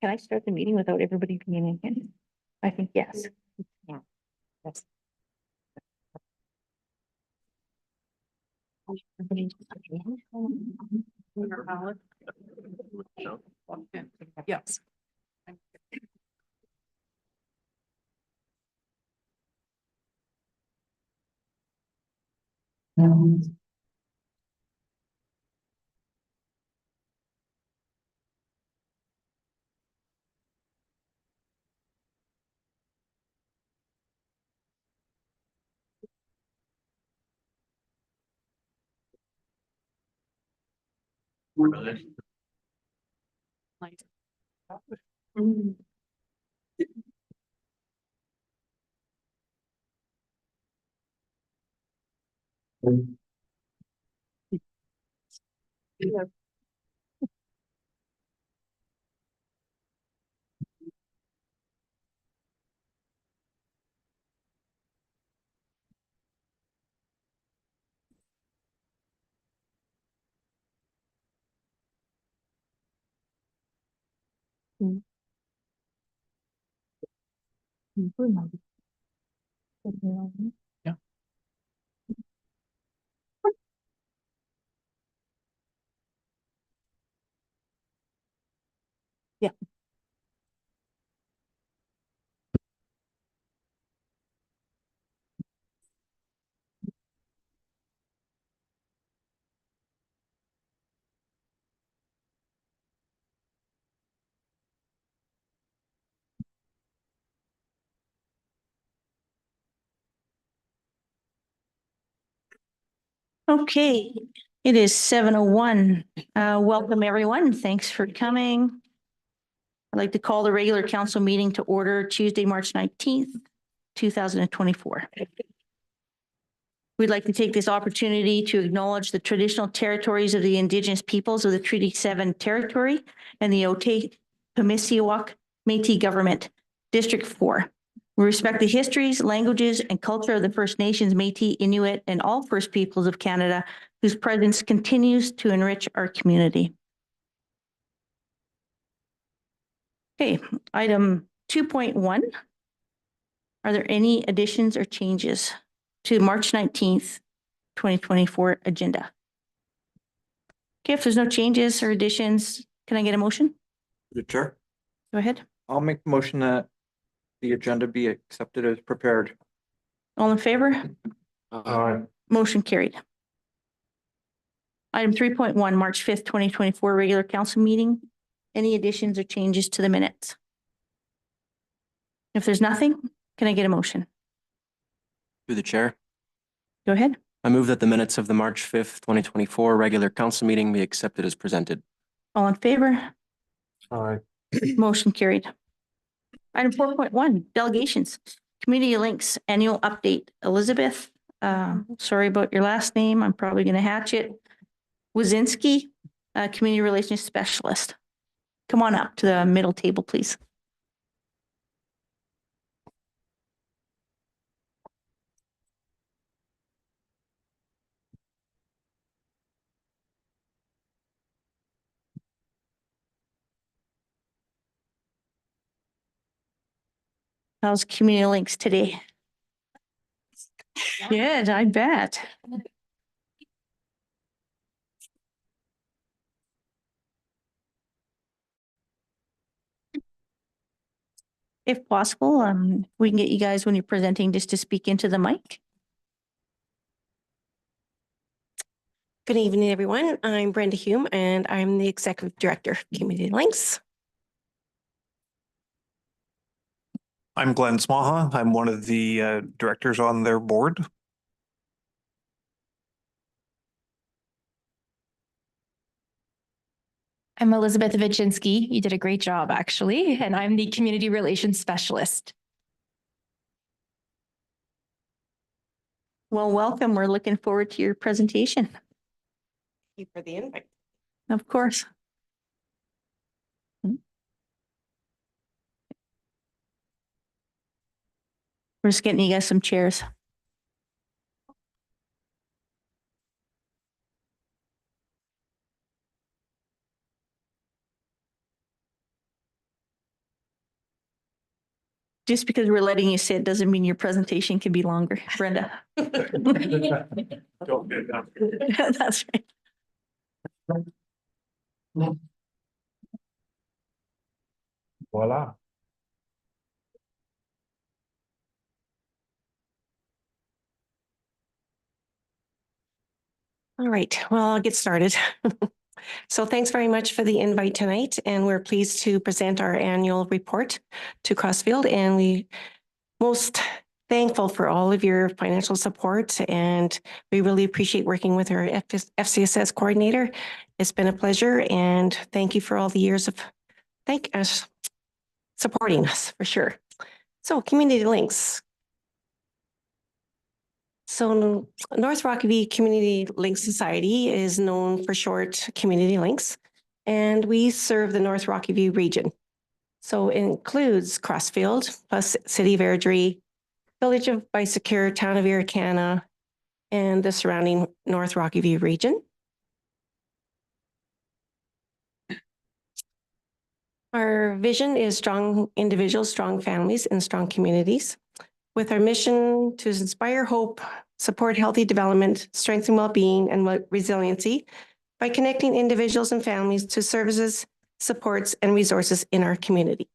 Can I start the meeting without everybody being in here? I think yes. Yeah. That's. Yes. Yeah. Yeah. Okay, it is 7:01. Welcome, everyone. Thanks for coming. I'd like to call the regular council meeting to order Tuesday, March 19th, 2024. We'd like to take this opportunity to acknowledge the traditional territories of the Indigenous peoples of the Treaty 7 territory and the Otipemisiwak Métis Government, District 4. We respect the histories, languages, and culture of the First Nations, Métis, Inuit, and all First Peoples of Canada, whose presence continues to enrich our community. Okay, item 2.1. Are there any additions or changes to March 19th, 2024 agenda? Okay, if there's no changes or additions, can I get a motion? The chair, Go ahead. I'll make the motion that the agenda be accepted as prepared. All in favor? Motion carried. Item 3.1, March 5th, 2024, regular council meeting. Any additions or changes to the minutes? If there's nothing, can I get a motion? Through the chair, Go ahead. I move that the minutes of the March 5th, 2024 regular council meeting be accepted as presented. All in favor? Aye. Motion carried. Item 4.1, delegations. Community Links annual update. Elizabeth, sorry about your last name. I'm probably going to hatch it. Wazinski, Community Relations Specialist. Come on up to the middle table, please. How's Community Links today? Good, I bet. If possible, we can get you guys when you're presenting just to speak into the mic. Good evening, everyone. I'm Brenda Hume, and I'm the Executive Director of Community Links. I'm Glenn Smaha. I'm one of the directors on their board. I'm Elizabeth Vichinsky. You did a great job, actually, and I'm the Community Relations Specialist. Well, welcome. We're looking forward to your presentation. Thank you for the invite. Of course. We're just getting you guys some chairs. just because we're letting you sit doesn't mean your presentation can be longer, Brenda. Don't get that. That's right. Voila. All right, well, I'll get started. So thanks very much for the invite tonight, and we're pleased to present our annual report to Crossfield, and we most thankful for all of your financial support, and we really appreciate working with our FCSS coordinator. It's been a pleasure, and thank you for all the years of supporting us for sure. So community links. So North Rockview Community Links Society is known for short Community Links, and we serve the North Rockview region. So it includes Crossfield, plus City of Airdrie, Village of Bicycure, Town of Irricana, and the surrounding North Rockview region. Our vision is strong individuals, strong families, and strong communities. With our mission to inspire hope, support healthy development, strengthen well-being, and resiliency by connecting individuals and families to services, supports, and resources in our communities.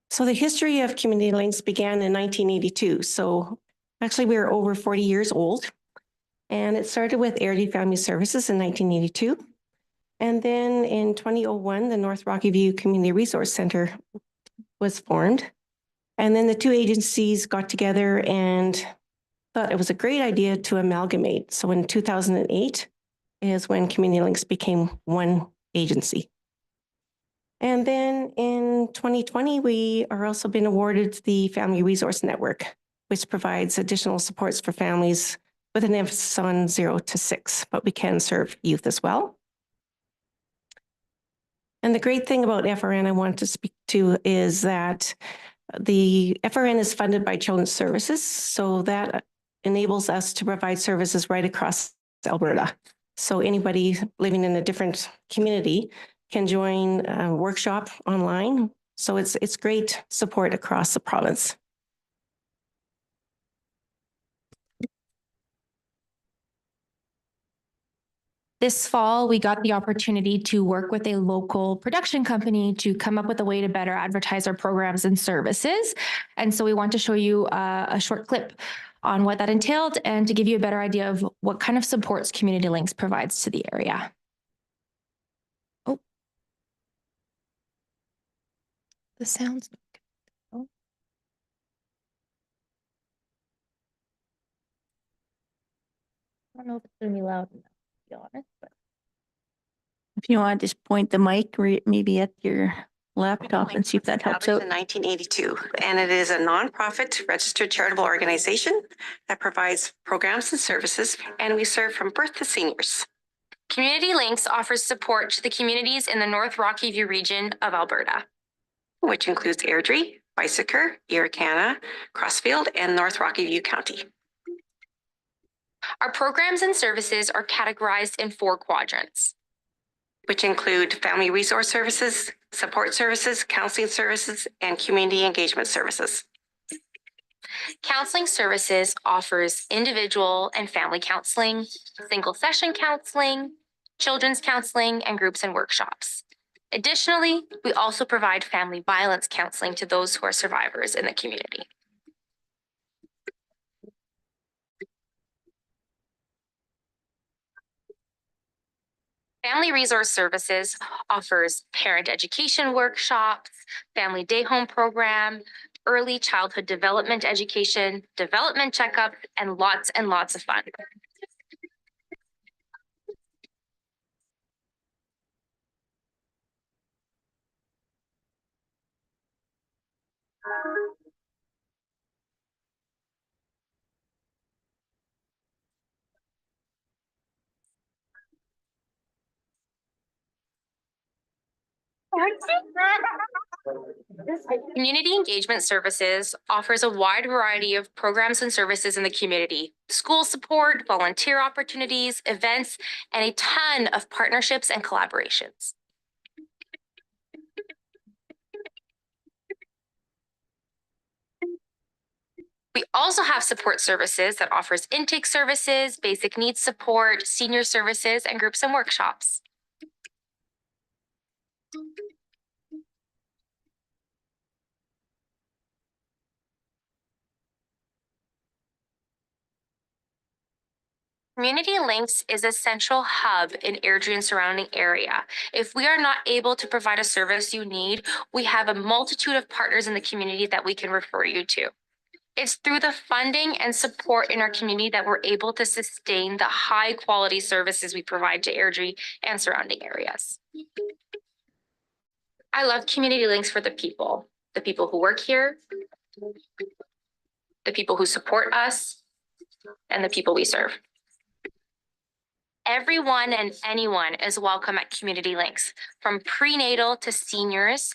So the history of Community Links began in 1982. So actually we are over 40 years old. And it started with Airdrie Family Services in 1982. And then in 2001, the North Rockview Community Resource Center was formed. And then the two agencies got together and thought it was a great idea to amalgamate. So in 2008 is when Community Links became one agency. And then in 2020, we are also been awarded the Family Resource Network, which provides additional supports for families with an emphasis on 0 to 6, but we can serve youth as well. And the great thing about FRN I want to speak to is that the FRN is funded by Children's Services, so that enables us to provide services right across Alberta. So anybody living in a different community can join a workshop online. So it's great support across the province. This fall, we got the opportunity to work with a local production company to come up with a way to better advertise our programs and services. And so we want to show you a short clip on what that entailed and to give you a better idea of what kind of supports Community Links provides to the area. Oh. The sound's not good. Oh. I don't know if it's going to be loud enough, to be honest, but. If you want to just point the mic maybe at your laptop and see if that helps out. In 1982, and it is a nonprofit registered charitable organization that provides programs and services, and we serve from birth to seniors. Community Links offers support to the communities in the North Rockview region of Alberta, Which includes Airdrie, Bicycure, Irricana, Crossfield, and North Rockview County. Our programs and services are categorized in 4 quadrants. Which include family resource services, support services, counseling services, and community engagement services. Counseling services offers individual and family counseling, single session counseling, children's counseling, and groups and workshops. Additionally, we also provide family violence counseling to those who are survivors in the community. Family Resource Services offers parent education workshops, family day home program, early childhood development education, development checkup, and lots of fun. Community Engagement Services offers a wide variety of programs and services in the community, school support, volunteer opportunities, events, and a ton of partnerships and collaborations. We also have support services that offers intake services, basic needs support, senior services, and groups and workshops. Community Links is a central hub in Airdrie and surrounding area. If we are not able to provide a service you need, we have a multitude of partners in the community that we can refer you to. It's through the funding and support in our community that we're able to sustain the high quality services we provide to Airdrie and surrounding areas. I love Community Links for the people who work here, the people who support us, and the people we serve. Everyone and anyone is welcome at Community Links, from prenatal to seniors.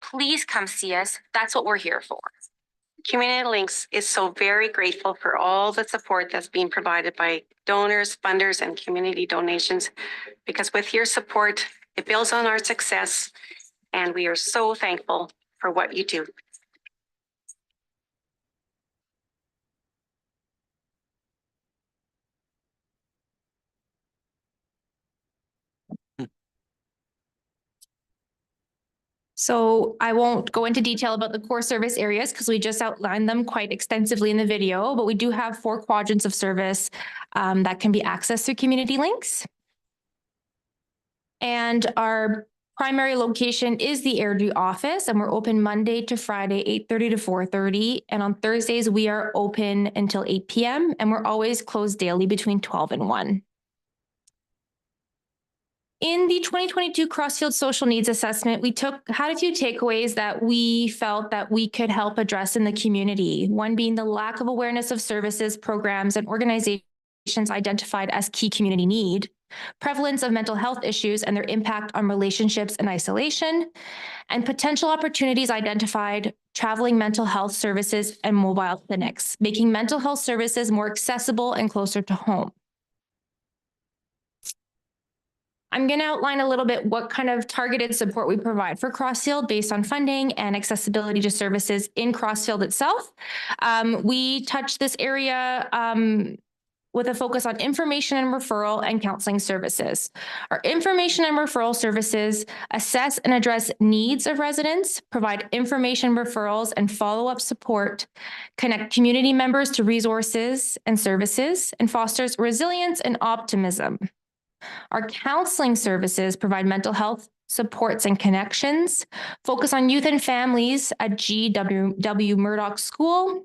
Please come see us. That's what we're here for. Community Links is so very grateful for all the support that's being provided by donors, funders, and community donations, because with your support, it builds on our success, and we are so thankful for what you do. So I won't go into detail about the core service areas because we just outlined them quite extensively in the video, but we do have 4 quadrants of service that can be accessed through Community Links. And our primary location is the Airdrie office, and we're open Monday to Friday, 8:30 to 4:30. And on Thursdays, we are open until 8 p.m. and we're always closed daily between 12 and 1. In the 2022 Crossfield Social Needs Assessment, we had a few takeaways that we felt that we could help address in the community. One being the lack of awareness of services, programs, and organizations identified as key community need, prevalence of mental health issues and their impact on relationships and isolation, and potential opportunities identified, traveling mental health services and mobile clinics, making mental health services more accessible and closer to home. I'm going to outline a little bit what kind of targeted support we provide for Crossfield based on funding and accessibility to services in Crossfield itself. We touch this area with a focus on information and referral and counseling services. Our information and referral services assess and address needs of residents, provide information referrals and follow-up support, connect community members to resources and services, and fosters resilience and optimism. Our counseling services provide mental health supports and connections, focus on youth and families at G.W. Murdoch School,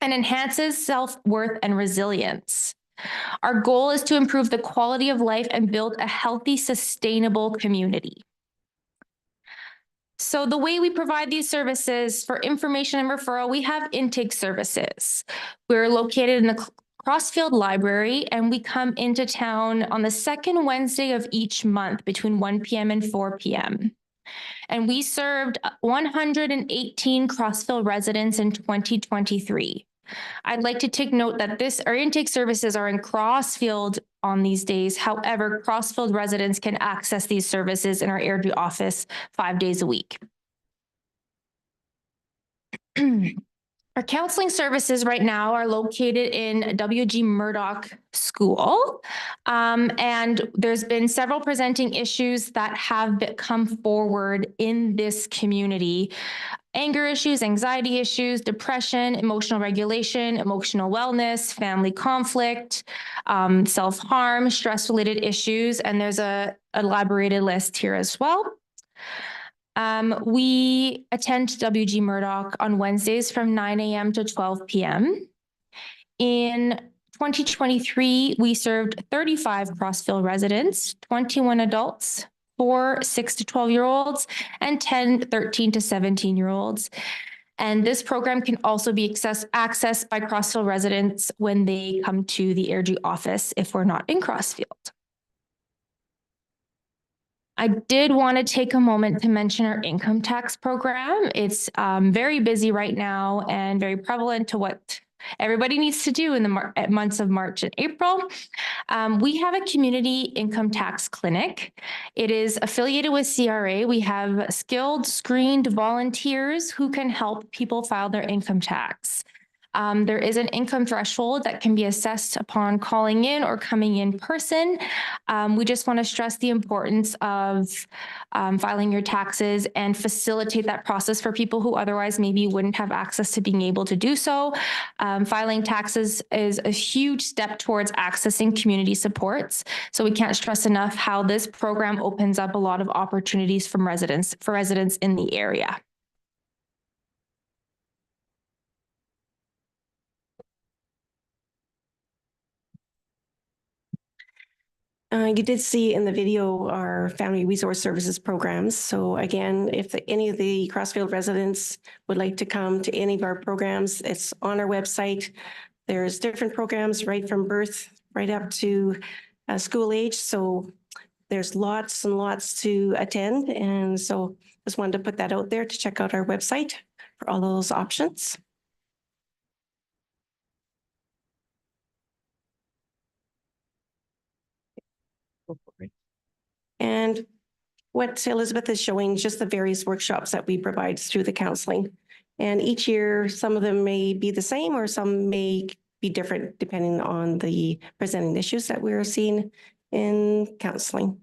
and enhances self-worth and resilience. Our goal is to improve the quality of life and build a healthy, sustainable community. So the way we provide these services for information and referral, we have intake services. We're located in the Crossfield Library, and we come into town on the second Wednesday of each month between 1 p.m. and 4 p.m. And we served 118 Crossfield residents in 2023. I'd like to take note that our intake services are in Crossfield on these days. However, Crossfield residents can access these services in our Airdrie office 5 days a week. Our counseling services right now are located in W.G. Murdoch School. And there's been several presenting issues that have come forward in this community. Anger issues, anxiety issues, depression, emotional regulation, emotional wellness, family conflict, self-harm, stress-related issues, and there's a elaborated list here as well. We attend W.G. Murdoch on Wednesdays from 9 a.m. to 12 p.m. In 2023, we served 35 Crossfield residents, 21 adults, 4 6 to 12-year-olds, and 10 13 to 17-year-olds. And this program can also be accessed by Crossfield residents when they come to the Airdrie office if we're not in Crossfield. I did want to take a moment to mention our income tax program. It's very busy right now and very prevalent to what everybody needs to do in the months of March and April. We have a community income tax clinic. It is affiliated with CRA. We have skilled, screened volunteers who can help people file their income tax. There is an income threshold that can be assessed upon calling in or coming in person. We just want to stress the importance of filing your taxes and facilitate that process for people who otherwise maybe wouldn't have access to being able to do so. Filing taxes is a huge step towards accessing community supports. So we can't stress enough how this program opens up a lot of opportunities for residents in the area. You did see in the video our family resource services programs. So again, if any of the Crossfield residents would like to come to any of our programs, it's on our website. There's different programs right from birth right up to school age. So there's lots and lots to attend. And so just wanted to put that out there to check out our website for all those options. And what Elizabeth is showing, just the various workshops that we provide through the counseling. And each year, some of them may be the same or some may be different depending on the presenting issues that we're seeing in counseling.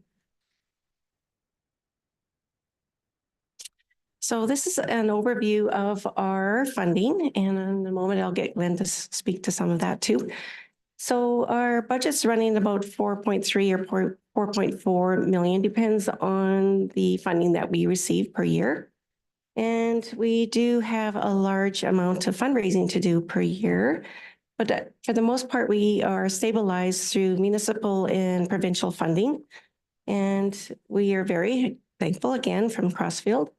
So this is an overview of our funding, and in a moment I'll get Glenn to speak to some of that too. So our budget's running about 4.3 or 4.4 million, depends on the funding that we receive per year. And we do have a large amount of fundraising to do per year, but for the most part, we are stabilized through municipal and provincial funding. And we are very thankful again from Crossfield.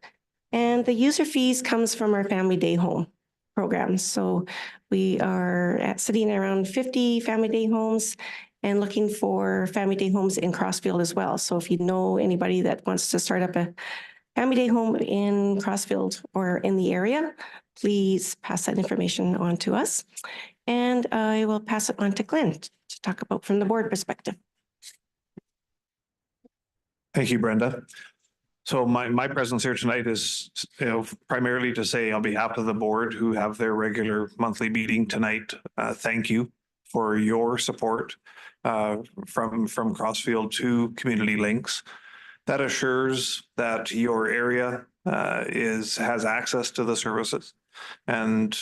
And the user fees comes from our Family Day Home program. So we are sitting around 50 Family Day homes and looking for Family Day homes in Crossfield as well. So if you know anybody that wants to start up a Family Day home in Crossfield or in the area, please pass that information on to us. And I will pass it on to Glenn to talk about from the board perspective. Thank you, Brenda. So my presence here tonight is, primarily to say on behalf of the board who have their regular monthly meeting tonight, thank you for your support from Crossfield to Community Links. That assures that your area has access to the services. And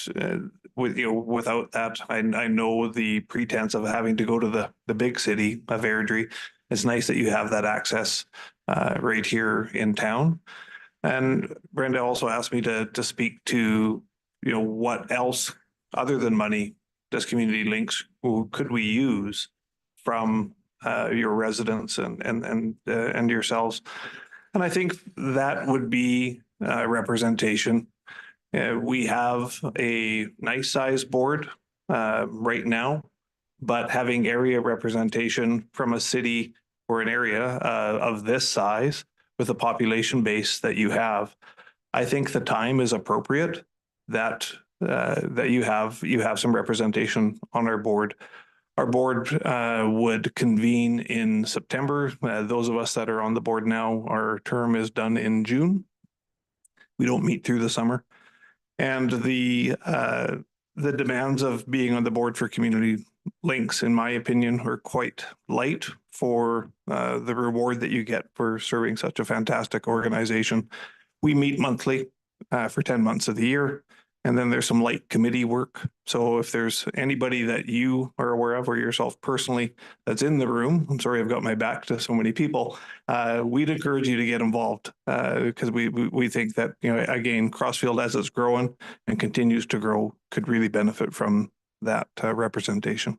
without that, I know the pretense of having to go to the big city of Airdrie. It's nice that you have that access right here in town. And Brenda also asked me to speak to, what else other than money does Community Links could we use from your residents and yourselves. And I think that would be representation. We have a nice sized board right now, but having area representation from a city or an area of this size with the population base that you have, I think the time is appropriate that you have some representation on our board. Our board would convene in September. Those of us that are on the board now, our term is done in June. We don't meet through the summer. And the demands of being on the board for Community Links, in my opinion, are quite light for the reward that you get for serving such a fantastic organization. We meet monthly for 10 months of the year. And then there's some light committee work. So if there's anybody that you are aware of or yourself personally that's in the room, I'm sorry I've got my back to so many people, we'd encourage you to get involved because we think that, again, Crossfield as it's growing and continues to grow could really benefit from that representation.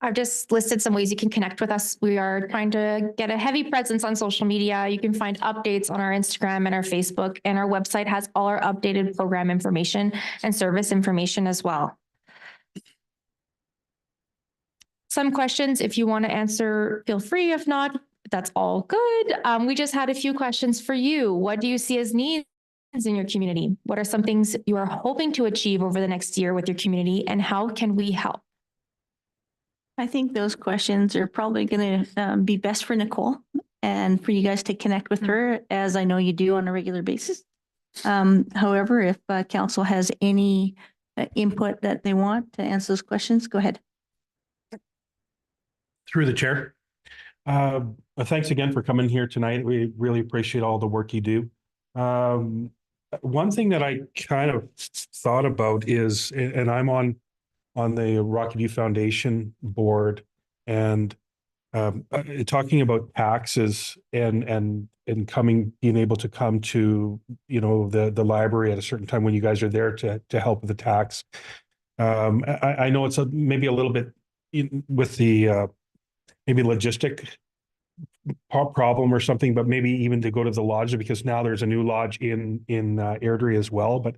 I've just listed some ways you can connect with us. We are trying to get a heavy presence on social media. You can find updates on our Instagram and our Facebook, and our website has all our updated program information and service information as well. Some questions, if you want to answer, feel free. If not, that's all good. We just had a few questions for you. What do you see as needs in your community? What are some things you are hoping to achieve over the next year with your community, and how can we help? I think those questions are probably going to be best for Nicole. and for you guys to connect with her, as I know you do on a regular basis. However, if council has any input that they want to answer those questions, go ahead. Through the chair. Thanks again for coming here tonight. We really appreciate all the work you do. One thing that I kind of thought about is, and I'm on the Rocky View Foundation board, and talking about taxes and being able to come to, the library at a certain time when you guys are there to help with the tax. I know it's maybe a little bit with the maybe logistic problem or something, but maybe even to go to the lodge, because now there's a new lodge in Airdrie as well, but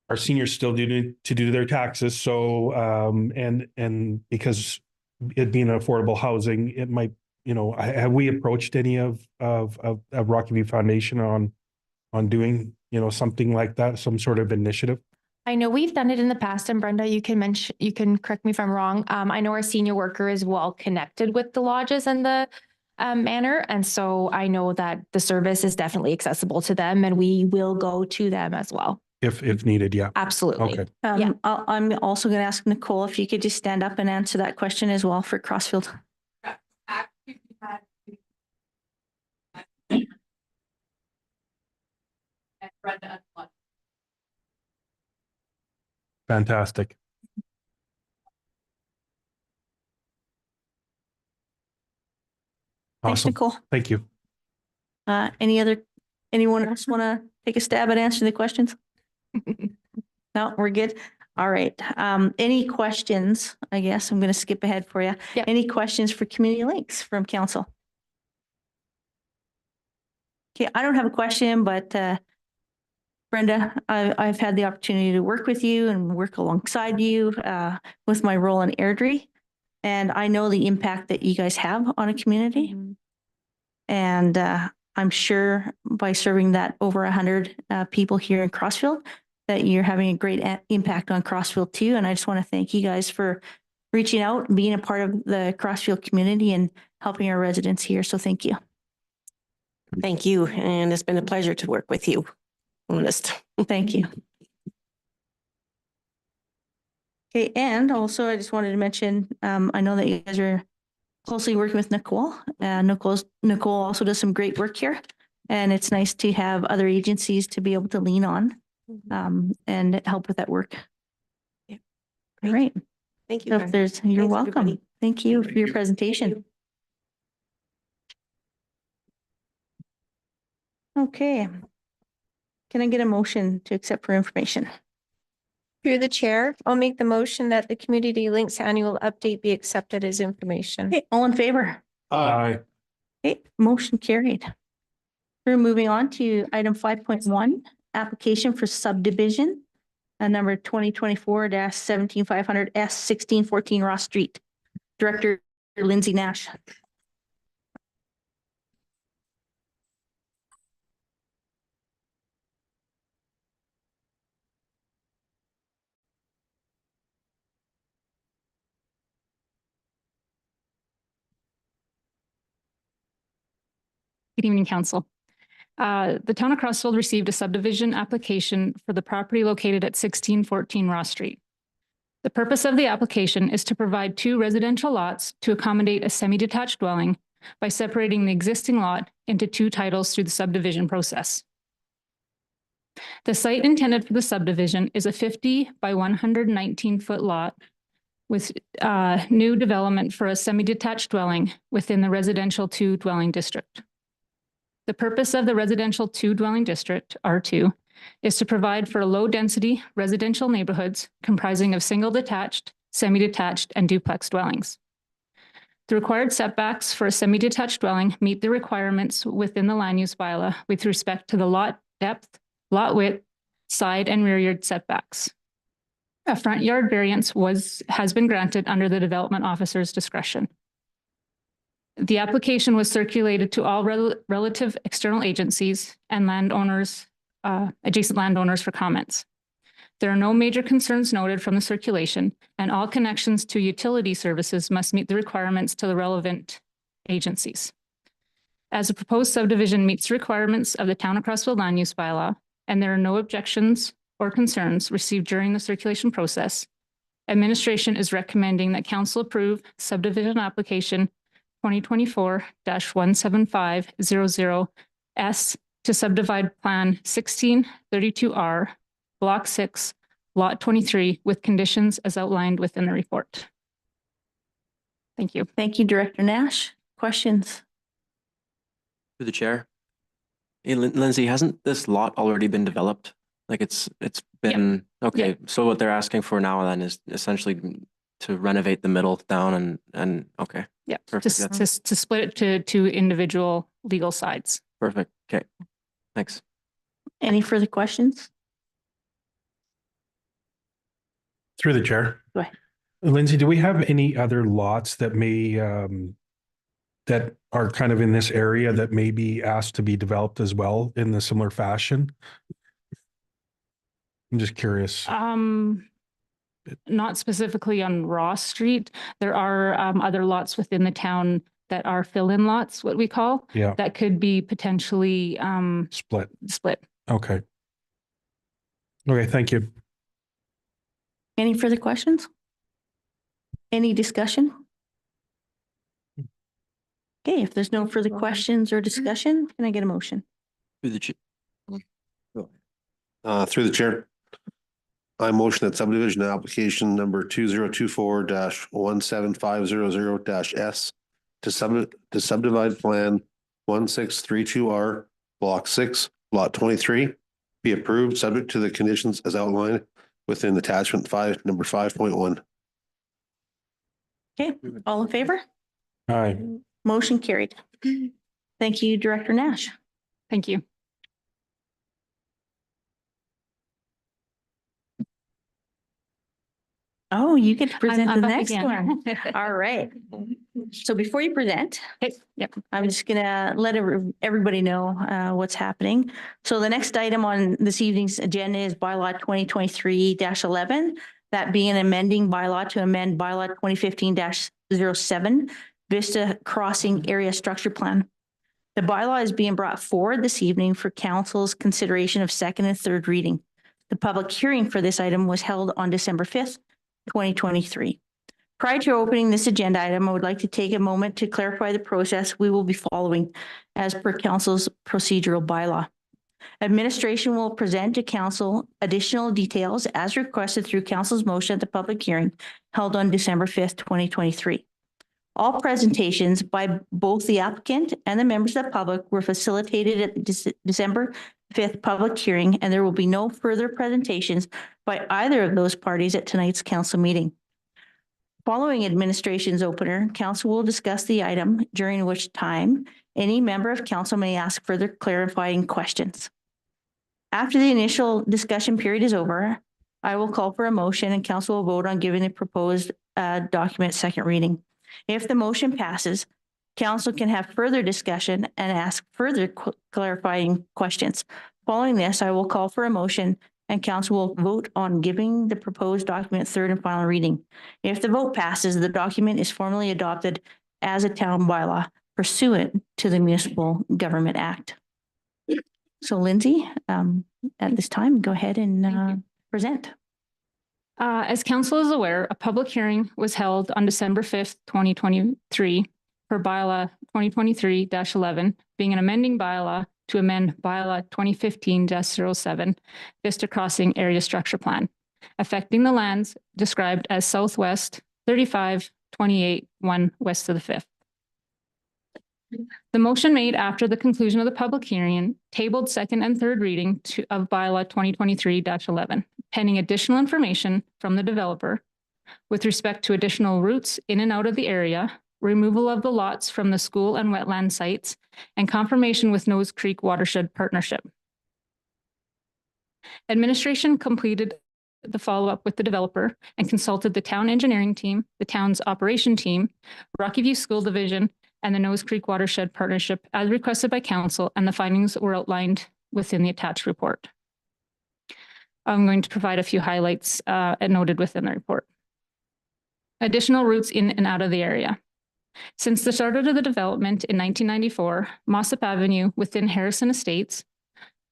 our seniors still do their taxes. So, and because it being affordable housing, it might, have we approached any of Rocky View Foundation on doing, something like that, some sort of initiative? I know we've done it in the past, and Brenda, you can correct me if I'm wrong. I know our senior worker is well connected with the lodges and the manor. And so I know that the service is definitely accessible to them, and we will go to them as well. If needed, yeah. Absolutely. Okay. Yeah. I'm also going to ask Nicole if you could just stand up and answer that question as well for Crossfield. Fantastic. Thanks, Awesome. Nicole. Thank you. Anyone else want to take a stab at answering the questions? No, we're good. All right. Any questions? I guess I'm going to skip ahead for you. Yeah. Any questions for Community Links from council? Okay, I don't have a question, but Brenda, I've had the opportunity to work with you and work alongside you with my role in Airdrie. And I know the impact that you guys have on a community. And I'm sure by serving that over 100 people here in Crossfield, that you're having a great impact on Crossfield too. And I just want to thank you guys for reaching out and being a part of the Crossfield community and helping our residents here. So thank you. Thank you. And it's been a pleasure to work with you. Honest. Thank you. Okay, and also I just wanted to mention, I know that you guys are closely working with Nicole. Nicole also does some great work here, and it's nice to have other agencies to be able to lean on and help with that work. Yeah. All right. Thank you. So if you're Thanks, welcome. everybody. Thank you for your presentation. Okay. Can I get a motion to accept for information? Through the chair, I'll make the motion that the Community Links annual update be accepted as information. Okay, all in favor? Aye. Okay, motion carried. We're moving on to item 5.1, application for subdivision, number 2024-17500 S 1614 Ross Street. Director Lindsay Nash. Good evening, Council. The town of Crossfield received a subdivision application for the property located at 1614 Ross Street. The purpose of the application is to provide 2 residential lots to accommodate a semi-detached dwelling by separating the existing lot into 2 titles through the subdivision process. The site intended for the subdivision is a 50 by 119-foot lot with new development for a semi-detached dwelling within the residential 2 dwelling district. The purpose of the residential 2 dwelling district, R2, is to provide for low-density residential neighborhoods comprising of single-detached, semi-detached, and duplex dwellings. The required setbacks for a semi-detached dwelling meet the requirements within the land use bylaw with respect to the lot depth, lot width, side and rear yard setbacks. A front yard variance has been granted under the development officer's discretion. The application was circulated to all relative external agencies and landowners, adjacent landowners for comments. There are no major concerns noted from the circulation, and all connections to utility services must meet the requirements to the relevant agencies. As the proposed subdivision meets the requirements of the Town of Crossville Land Use Bylaw, and there are no objections or concerns received during the circulation process, administration is recommending that council approve subdivision application 2024-17500S to subdivide Plan 1632R, Block 6, Lot 23, with conditions as outlined within the report. Thank you. Thank you, Director Nash. Questions? Through the chair. Hey, Lindsay, hasn't this lot already been developed? Like it's been, okay, so what they're asking for now then is essentially to renovate the middle down and okay, Yeah, Perfect, to split it to two individual legal sides. perfect. Okay, thanks. Any further questions? Through the chair. Go ahead. Lindsay, do we have any other lots that may, that are kind of in this area that may be asked to be developed as well in the similar fashion? I'm just curious. Not specifically on Ross Street. There are other lots within the town that are fill-in lots, what we call, Yeah, that could be potentially split. split. Okay. Okay, thank you. Any further questions? Any discussion? Okay, if there's no further questions or discussion, can I get a motion? Through the chair. Through the chair. I motion that subdivision application number 2024-17500-S to subdivide plan 1632R, Block 6, Lot 23 be approved, subject to the conditions as outlined within attachment 5, number 5.1. Okay, all in favor? Aye. Motion carried. Thank you, Director Nash. Thank you. Oh, you get to present the I'm up next again. one. All right. So before you present, Okay, yep. I'm just gonna let everybody know what's happening. So the next item on this evening's agenda is bylaw 2023-11, that being an amending bylaw to amend bylaw 2015-07, Vista Crossing Area Structure Plan. The bylaw is being brought forward this evening for council's consideration of second and third reading. The public hearing for this item was held on December 5th, 2023. Prior to opening this agenda item, I would like to take a moment to clarify the process we will be following as per council's procedural bylaw. Administration will present to council additional details as requested through council's motion at the public hearing held on December 5th, 2023. All presentations by both the applicant and the members of the public were facilitated at the December 5th public hearing, and there will be no further presentations by either of those parties at tonight's council meeting. Following administration's opener, council will discuss the item, during which time any member of council may ask further clarifying questions. After the initial discussion period is over, I will call for a motion and council will vote on giving the proposed document second reading. If the motion passes, council can have further discussion and ask further clarifying questions. Following this, I will call for a motion and council will vote on giving the proposed document third and final reading. If the vote passes, the document is formally adopted as a town bylaw pursuant to the Municipal Government Act. So Lindsay, at this time, go ahead and present. As council is aware, a public hearing was held on December 5th, 2023 for bylaw 2023-11, being an amending bylaw to amend bylaw 2015-07, Vista Crossing Area Structure Plan, affecting the lands described as Southwest 35-28-1 west of the 5th. The motion made after the conclusion of the public hearing tabled second and third reading of bylaw 2023-11, pending additional information from the developer with respect to additional routes in and out of the area, removal of the lots from the school and wetland sites, and confirmation with Nose Creek Watershed Partnership. Administration completed the follow-up with the developer and consulted the town engineering team, the town's operation team, Rocky View School Division, and the Nose Creek Watershed Partnership as requested by council, and the findings were outlined within the attached report. I'm going to provide a few highlights noted within the report. Additional routes in and out of the area. Since the start of the development in 1994, Mossop Avenue within Harrison Estates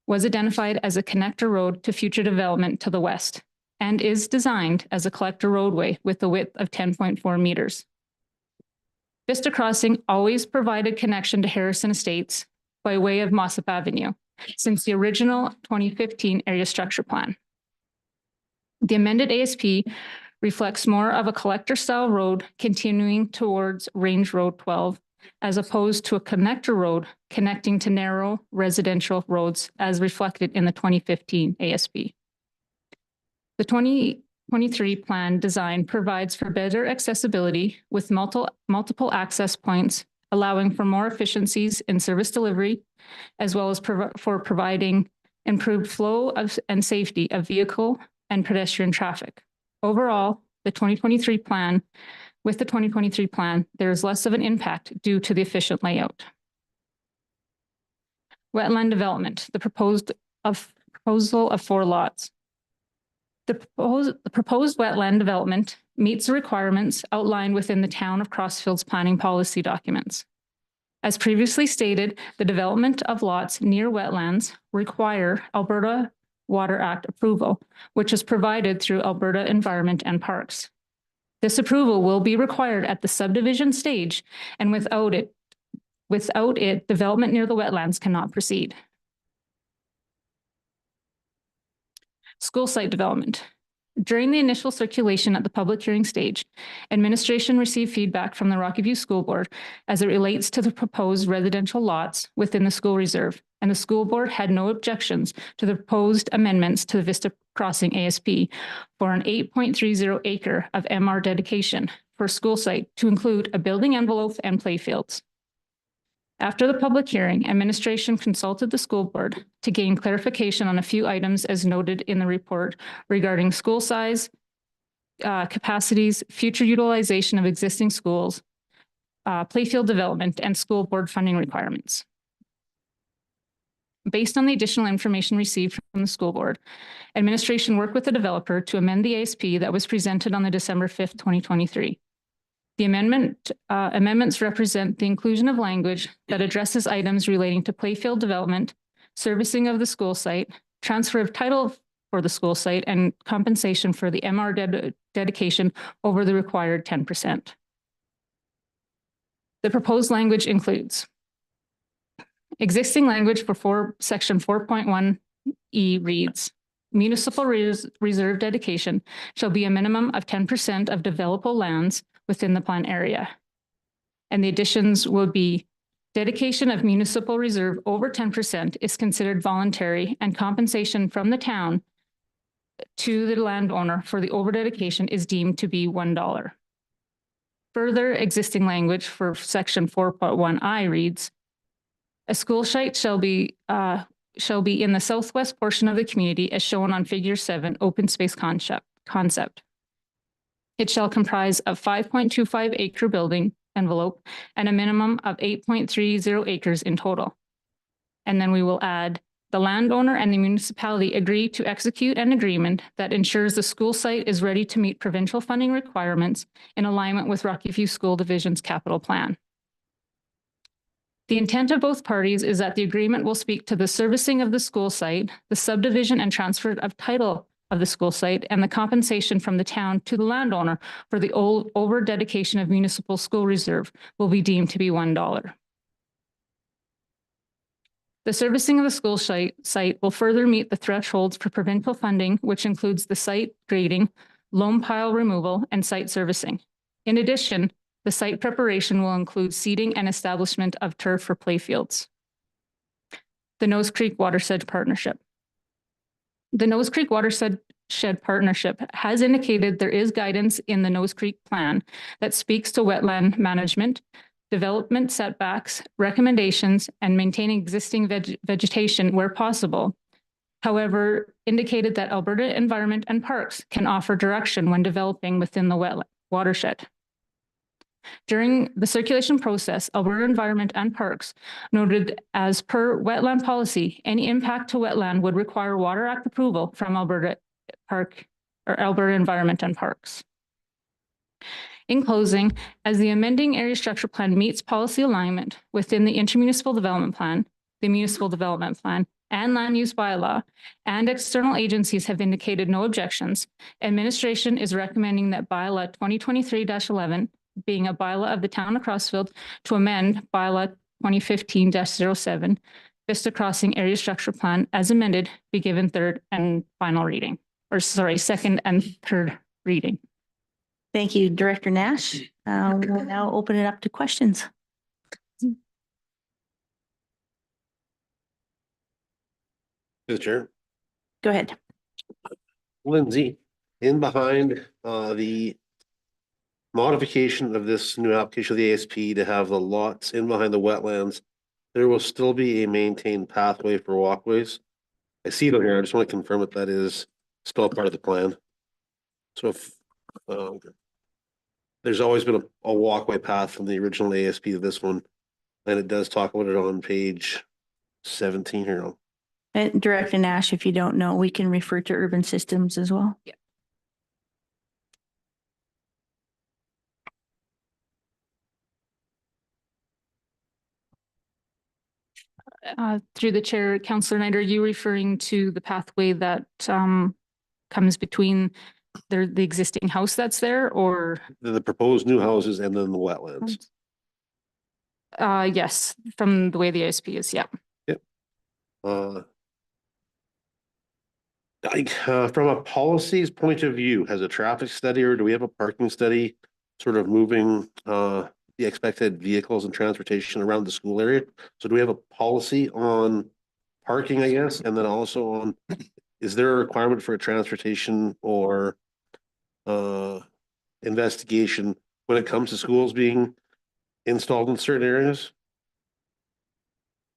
was identified as a connector road to future development to the west and is designed as a collector roadway with a width of 10.4 meters. Vista Crossing always provided connection to Harrison Estates by way of Mossop Avenue since the original 2015 area structure plan. The amended ASP reflects more of a collector-style road continuing towards Range Road 12, as opposed to a connector road connecting to narrow residential roads as reflected in the 2015 ASP. The 2023 plan design provides for better accessibility with multiple access points, allowing for more efficiencies in service delivery, as well as for providing improved flow and safety of vehicle and pedestrian traffic. Overall, with the 2023 plan, there is less of an impact due to the efficient layout. Wetland development, the proposal of 4 lots. The proposed wetland development meets the requirements outlined within the Town of Crossfield's planning policy documents. As previously stated, the development of lots near wetlands require Alberta Water Act approval, which is provided through Alberta Environment and Parks. This approval will be required at the subdivision stage, and without it, development near the wetlands cannot proceed. School site development. During the initial circulation at the public hearing stage, administration received feedback from the Rocky View School Board as it relates to the proposed residential lots within the school reserve, and the school board had no objections to the proposed amendments to the Vista Crossing ASP for an 8.30 acre of MR dedication for a school site to include a building envelope and playfields. After the public hearing, administration consulted the school board to gain clarification on a few items as noted in the report regarding school size, capacities, future utilization of existing schools, playfield development, and school board funding requirements. Based on the additional information received from the school board, administration worked with the developer to amend the ASP that was presented on the December 5th, 2023. The amendments represent the inclusion of language that addresses items relating to playfield development, servicing of the school site, transfer of title for the school site, and compensation for the MR dedication over the required 10%. The proposed language includes existing language for section 4.1E reads, municipal reserve dedication shall be a minimum of 10% of developable lands within the plan area. And the additions will be dedication of municipal reserve over 10% is considered voluntary, and compensation from the town to the landowner for the over dedication is deemed to be $1. Further, existing language for section 4.1I reads, a school site shall be in the southwest portion of the community as shown on figure 7 open space concept. It shall comprise of 5.25 acre building envelope and a minimum of 8.30 acres in total. And then we will add the landowner and the municipality agree to execute an agreement that ensures the school site is ready to meet provincial funding requirements in alignment with Rocky View School Division's capital plan. The intent of both parties is that the agreement will speak to the servicing of the school site, the subdivision and transfer of title of the school site, and the compensation from the town to the landowner for the over dedication of municipal school reserve will be deemed to be $1. The servicing of the school site will further meet the thresholds for provincial funding, which includes the site grading, loam pile removal, and site servicing. In addition, the site preparation will include seeding and establishment of turf for playfields. The Nose Creek Watershed Partnership. The Nose Creek Watershed Partnership has indicated there is guidance in the Nose Creek Plan that speaks to wetland management, development setbacks, recommendations, and maintaining existing vegetation where possible. However, indicated that Alberta Environment and Parks can offer direction when developing within the watershed. During the circulation process, Alberta Environment and Parks noted as per wetland policy, any impact to wetland would require Water Act approval from Alberta Environment and Parks. In closing, as the amending area structure plan meets policy alignment within the intermunicipal development plan, the municipal development plan, and land use bylaw, and external agencies have indicated no objections, administration is recommending that bylaw 2023-11, being a bylaw of the town of Crossfield, to amend bylaw 2015-07, Vista Crossing Area Structure Plan as amended, be given third and final reading, or sorry, second and third reading. Thank you, Director Nash. We'll now open it up to questions. Mr. Chair. Go ahead. Lindsay, in behind the modification of this new application of the ASP to have the lots in behind the wetlands, there will still be a maintained pathway for walkways. I see it on here. I just want to confirm that that is still part of the plan. So if there's always been a walkway path from the original ASP to this one, and it does talk about it on page 17 here. And Director Nash, if you don't know, we can refer to urban systems as well. Through the chair, Councillor Knight, are you referring to the pathway that comes between the existing house that's there, or? The proposed new houses and then the wetlands. Yes, from the way the ASP is, yeah. Yep. From a policies point of view, has a traffic study or do we have a parking study sort of moving the expected vehicles and transportation around the school area? So do we have a policy on parking, I guess, and then also on, is there a requirement for a transportation or investigation when it comes to schools being installed in certain areas?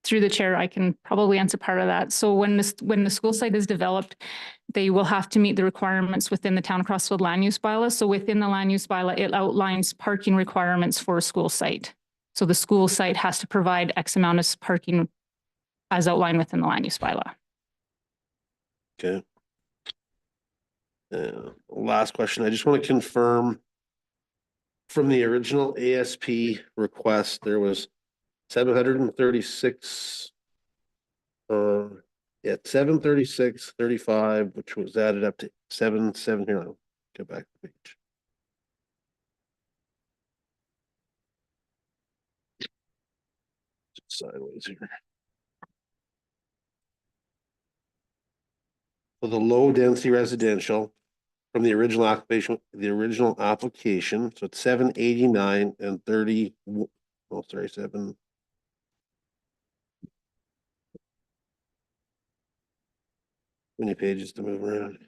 Through the chair, I can probably answer part of that. So when the school site is developed, they will have to meet the requirements within the town of Crossfield land use bylaw. So within the land use bylaw, it outlines parking requirements for a school site. So the school site has to provide X amount of parking as outlined within the land use bylaw. Okay. Last question. I just want to confirm from the original ASP request, there was 736 yeah, 736.35, which was added up to 77 here. I'll go back to the page. Sideways here. For the low density residential from the original application, so it's 789 and 30. Oh, sorry, 7. Many pages to move around.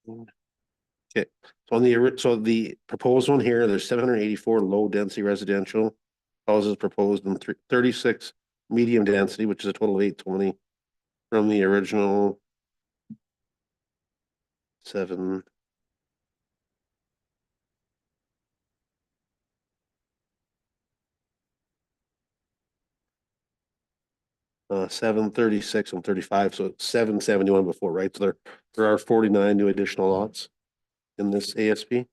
Okay, so on the proposed one here, there's 784 low density residential houses proposed and 36 medium density, which is a total of 820 from the original 7. Uh, 736 and 35, so it's 771 before, right? So there are 49 new additional lots in this ASP.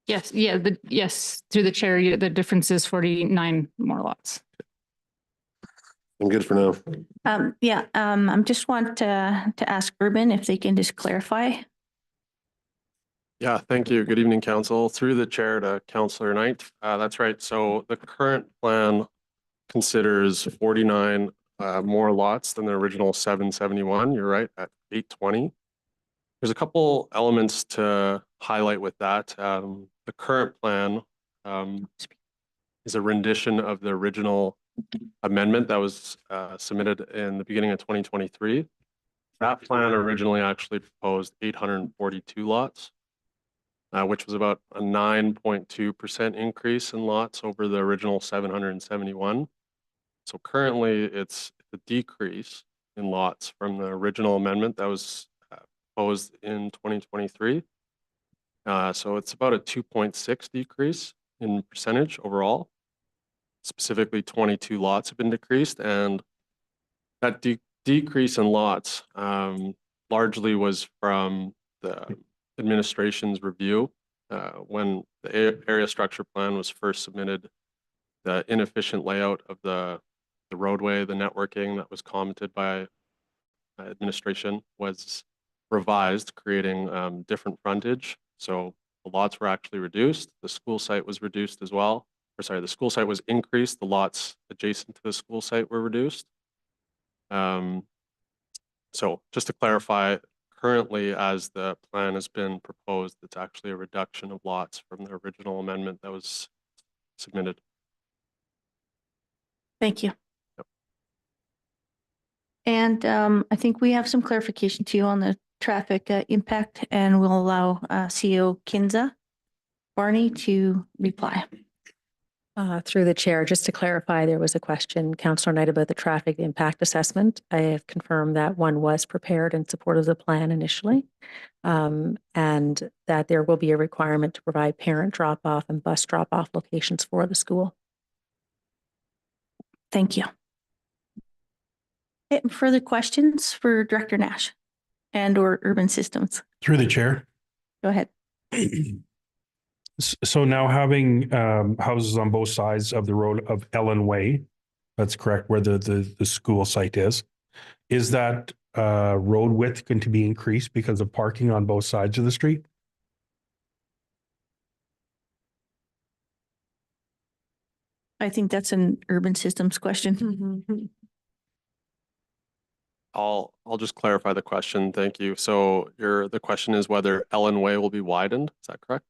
Yes, yeah, yes, through the chair, the difference is 49 more lots. I'm good for now. I just want to ask Urban if they can just clarify. Yeah, thank you. Good evening, council. Through the chair to Councillor Knight. That's right. So the current plan considers 49 more lots than the original 771. You're right, at 820. There's a couple elements to highlight with that. The current plan is a rendition of the original amendment that was submitted in the beginning of 2023. That plan originally actually proposed 842 lots, which was about a 9.2% increase in lots over the original 771. So currently it's a decrease in lots from the original amendment that was proposed in 2023. So it's about a 2.6 decrease in percentage overall. Specifically, 22 lots have been decreased, and that decrease in lots largely was from the administration's review. When the area structure plan was first submitted, the inefficient layout of the roadway, the networking that was commented by administration was revised, creating different frontage. So the lots were actually reduced. The school site was reduced as well. Or sorry, the school site was increased. The lots adjacent to the school site were reduced. So just to clarify, currently as the plan has been proposed, it's actually a reduction of lots from the original amendment that was submitted. Thank you. And I think we have some clarification to you on the traffic impact, and we'll allow CEO Kinza Barney to reply. Through the chair, just to clarify, there was a question, Councillor Knight, about the traffic impact assessment. I have confirmed that one was prepared in support of the plan initially, and that there will be a requirement to provide parent drop-off and bus drop-off locations for the school. Thank you. Okay, further questions for Director Nash and or Urban Systems? Through the chair. Go ahead. So now having houses on both sides of the road of Ellen Way, that's correct, where the school site is that road width going to be increased because of parking on both sides of the street? I think that's an Urban Systems question. I'll just clarify the question. Thank you. So the question is whether Ellen Way will be widened. Is that correct?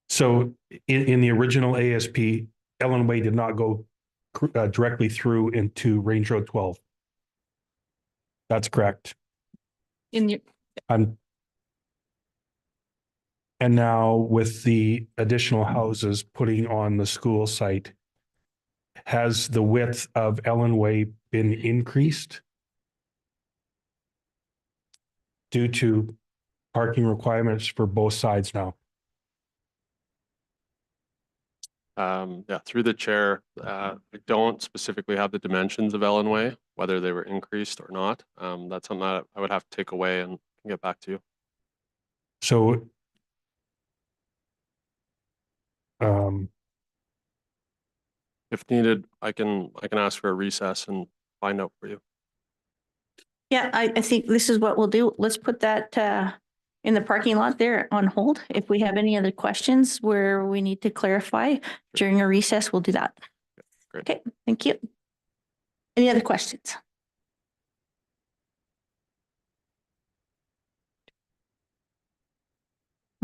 So in the original ASP, Ellen Way did not go directly through into Range Road 12. That's correct. In And now with the additional houses putting on the school site, has the width of Ellen Way been increased due to parking requirements for both sides now? Yeah, through the chair, I don't specifically have the dimensions of Ellen Way, whether they were increased or not. That's something that I would have to take away and get back to you. So if needed, I can ask for a recess and find out for you. Yeah, I think this is what we'll do. Let's put that in the parking lot there on hold. If we have any other questions where we need to clarify during a recess, we'll do that. Great. Okay, thank you. Any other questions?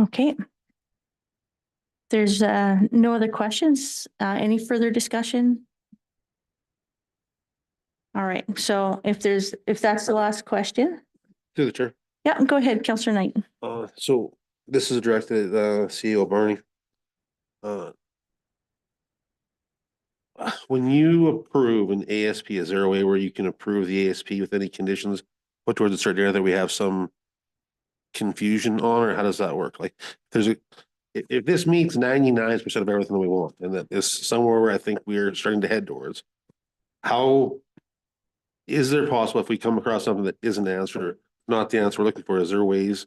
Okay. There's no other questions. Any further discussion? All right, so if that's the last question, Through the chair. yeah, go ahead, Councillor Knight. So this is directed at CEO Barney. When you approve an ASP, is there a way where you can approve the ASP with any conditions put towards a certain area that we have some confusion on, or how does that work? Like, if this meets 99% of everything that we want, and that is somewhere where I think we're starting to head towards, how is there possible, if we come across something that isn't answered or not the answer we're looking for, is there ways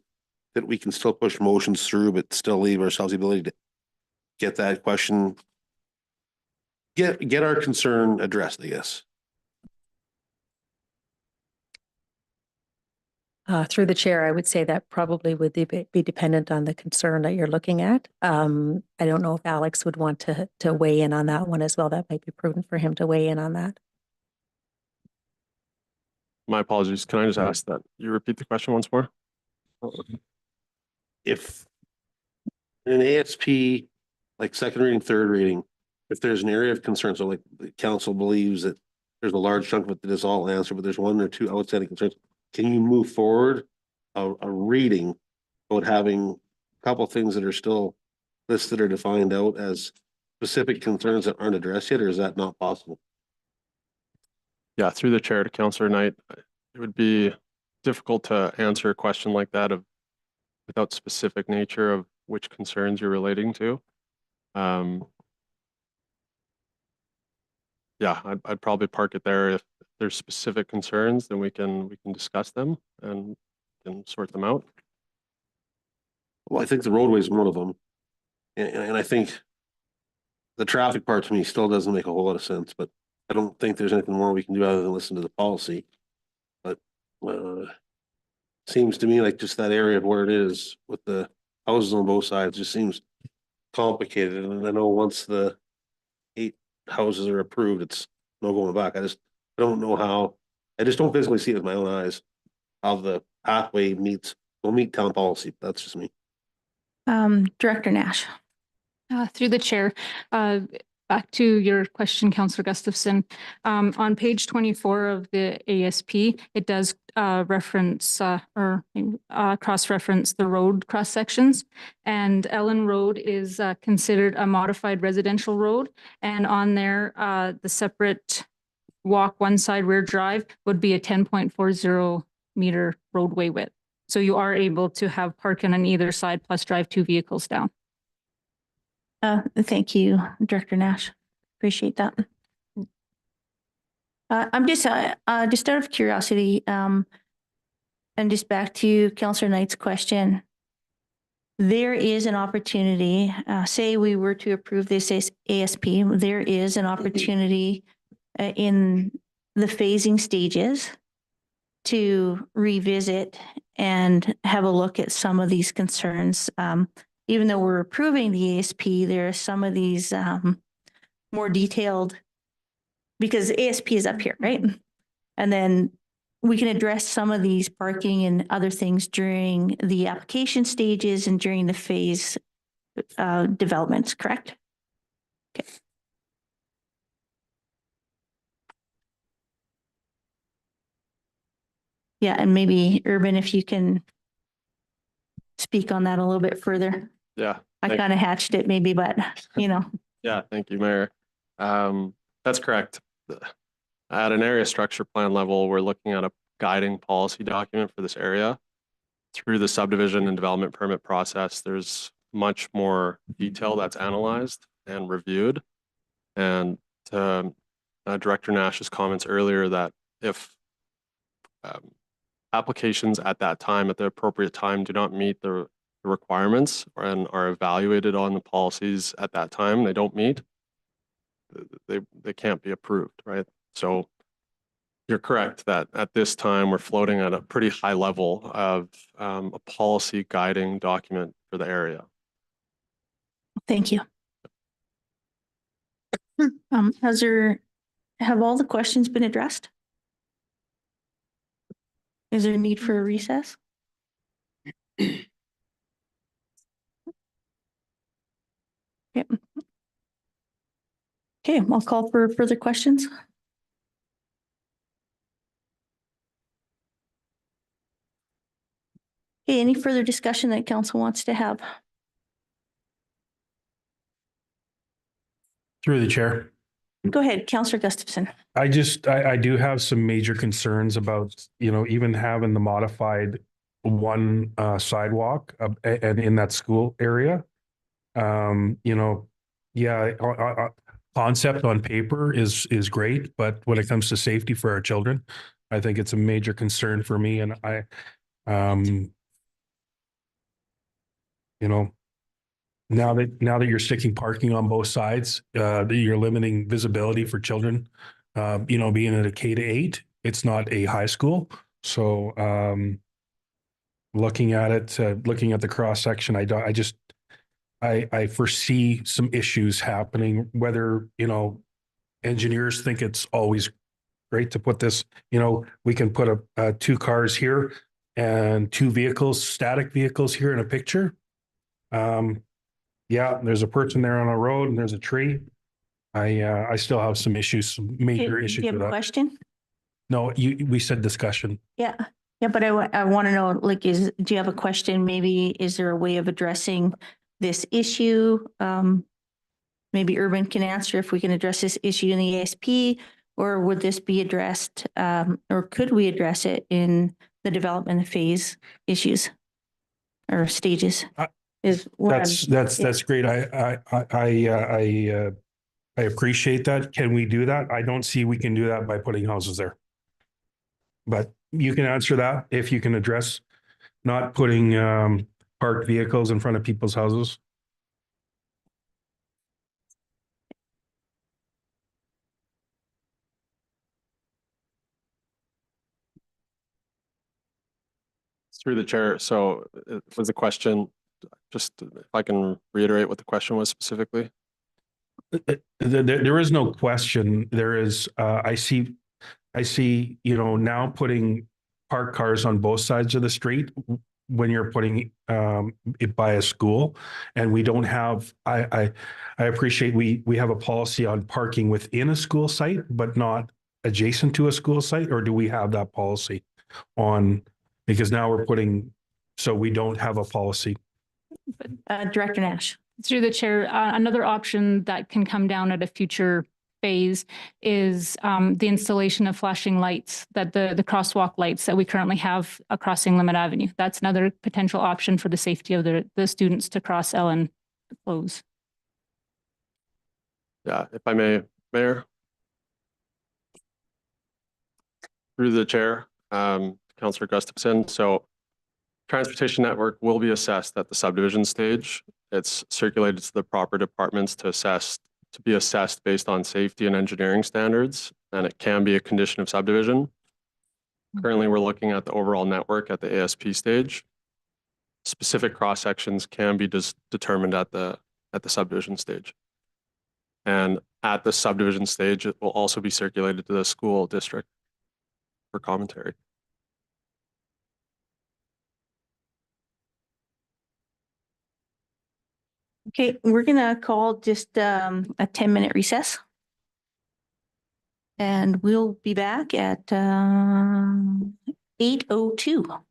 that we can still push motions through but still leave ourselves the ability to get that question, get our concern addressed, I guess? Through the chair, I would say that probably would be dependent on the concern that you're looking at. I don't know if Alex would want to weigh in on that one as well. That might be prudent for him to weigh in on that. My apologies. Can I just ask that you repeat the question once more? If in an ASP, like second reading, third reading, if there's an area of concern, so like the council believes that there's a large chunk of it that is all answered, but there's one or two outstanding concerns, can you move forward a reading about having a couple things that are still listed or defined out as specific concerns that aren't addressed yet, or is that not possible? Yeah, through the chair to Councillor Knight, it would be difficult to answer a question like that of without specific nature of which concerns you're relating to. Yeah, I'd probably park it there. If there's specific concerns, then we can discuss them and can sort them out. Well, I think the roadway is one of them. And I think the traffic part to me still doesn't make a whole lot of sense, but I don't think there's anything more we can do other than listen to the policy. But seems to me like just that area of where it is with the houses on both sides just seems complicated. And I know once the 8 houses are approved, it's no going back. I don't know how, I just don't physically see it with my own eyes how the pathway will meet town policy. That's just me. Director Nash. Through the chair, back to your question, Councillor Gustafson. On page 24 of the ASP, it does reference cross-reference the road cross sections. And Ellen Road is considered a modified residential road. And on there, the separate walk one side rear drive would be a 10.40 meter roadway width. So you are able to have parking on either side plus drive 2 vehicles down. Thank you, Director Nash. Appreciate that. I'm just out of curiosity, and just back to Councillor Knight's question. There is an opportunity, say we were to approve this ASP, there is an opportunity in the phasing stages to revisit and have a look at some of these concerns. Even though we're approving the ASP, there are some of these more detailed, because ASP is up here, right? And then we can address some of these parking and other things during the application stages and during the phase developments, correct? Okay. Yeah, and maybe Urban, if you can speak on that a little bit further. Yeah. I kind of hatched it maybe, but you know. Yeah, thank you, Mayor. That's correct. At an area structure plan level, we're looking at a guiding policy document for this area. Through the subdivision and development permit process, there's much more detail that's analyzed and reviewed. And Director Nash's comments earlier that if applications at that time, at the appropriate time, do not meet the requirements and are evaluated on the policies at that time, they don't meet, they can't be approved, right? So you're correct that at this time we're floating at a pretty high level of a policy guiding document for the area. Thank you. Have all the questions been addressed? Is there a need for a recess? Yep. Okay, I'll call for further questions. Okay, any further discussion that council wants to have? Through the chair. Go ahead, Councillor Gustafson. I do have some major concerns about, even having the modified one sidewalk and in that school area. Concept on paper is great, but when it comes to safety for our children, I think it's a major concern for me. And now that you're sticking parking on both sides, you're limiting visibility for children. Being at a K-8, it's not a high school. So looking at it, looking at the cross section, I foresee some issues happening, whether, engineers think it's always great to put this, we can put 2 cars here and 2 vehicles, static vehicles here in a picture. Yeah, there's a person there on a road and there's a tree. I still have some issues, some major issues Do you with have a that. question? No, we said discussion. Yeah. Yeah, but I want to know, do you have a question? Maybe is there a way of addressing this issue? Maybe Urban can answer if we can address this issue in the ASP, or would this be addressed, or could we address it in the development phase issues? or stages Uh, is what I'm. That's great. I appreciate that. Can we do that? I don't see we can do that by putting houses there. But you can answer that if you can address not putting parked vehicles in front of people's houses. Through the chair. So was the question, just if I can reiterate what the question was specifically? There is no question. There is, I see, now putting parked cars on both sides of the street when you're putting it by a school, and we don't have, I appreciate we have a policy on parking within a school site, but not adjacent to a school site, or do we have that policy on, because now we're putting, so we don't have a policy. Director Nash. Through the chair, another option that can come down at a future phase is the installation of flashing lights, that the crosswalk lights that we currently have crossing Limit Avenue. That's another potential option for the safety of the students to cross Ellen Close. Yeah, if I may, Mayor. Through the chair, Councillor Gustafson. So transportation network will be assessed at the subdivision stage. It's circulated to the proper departments to be assessed based on safety and engineering standards, and it can be a condition of subdivision. Currently, we're looking at the overall network at the ASP stage. Specific cross sections can be determined at the subdivision stage. And at the subdivision stage, it will also be circulated to the school district for commentary. Okay, we're gonna call just a 10-minute recess. And we'll be back at 8:02.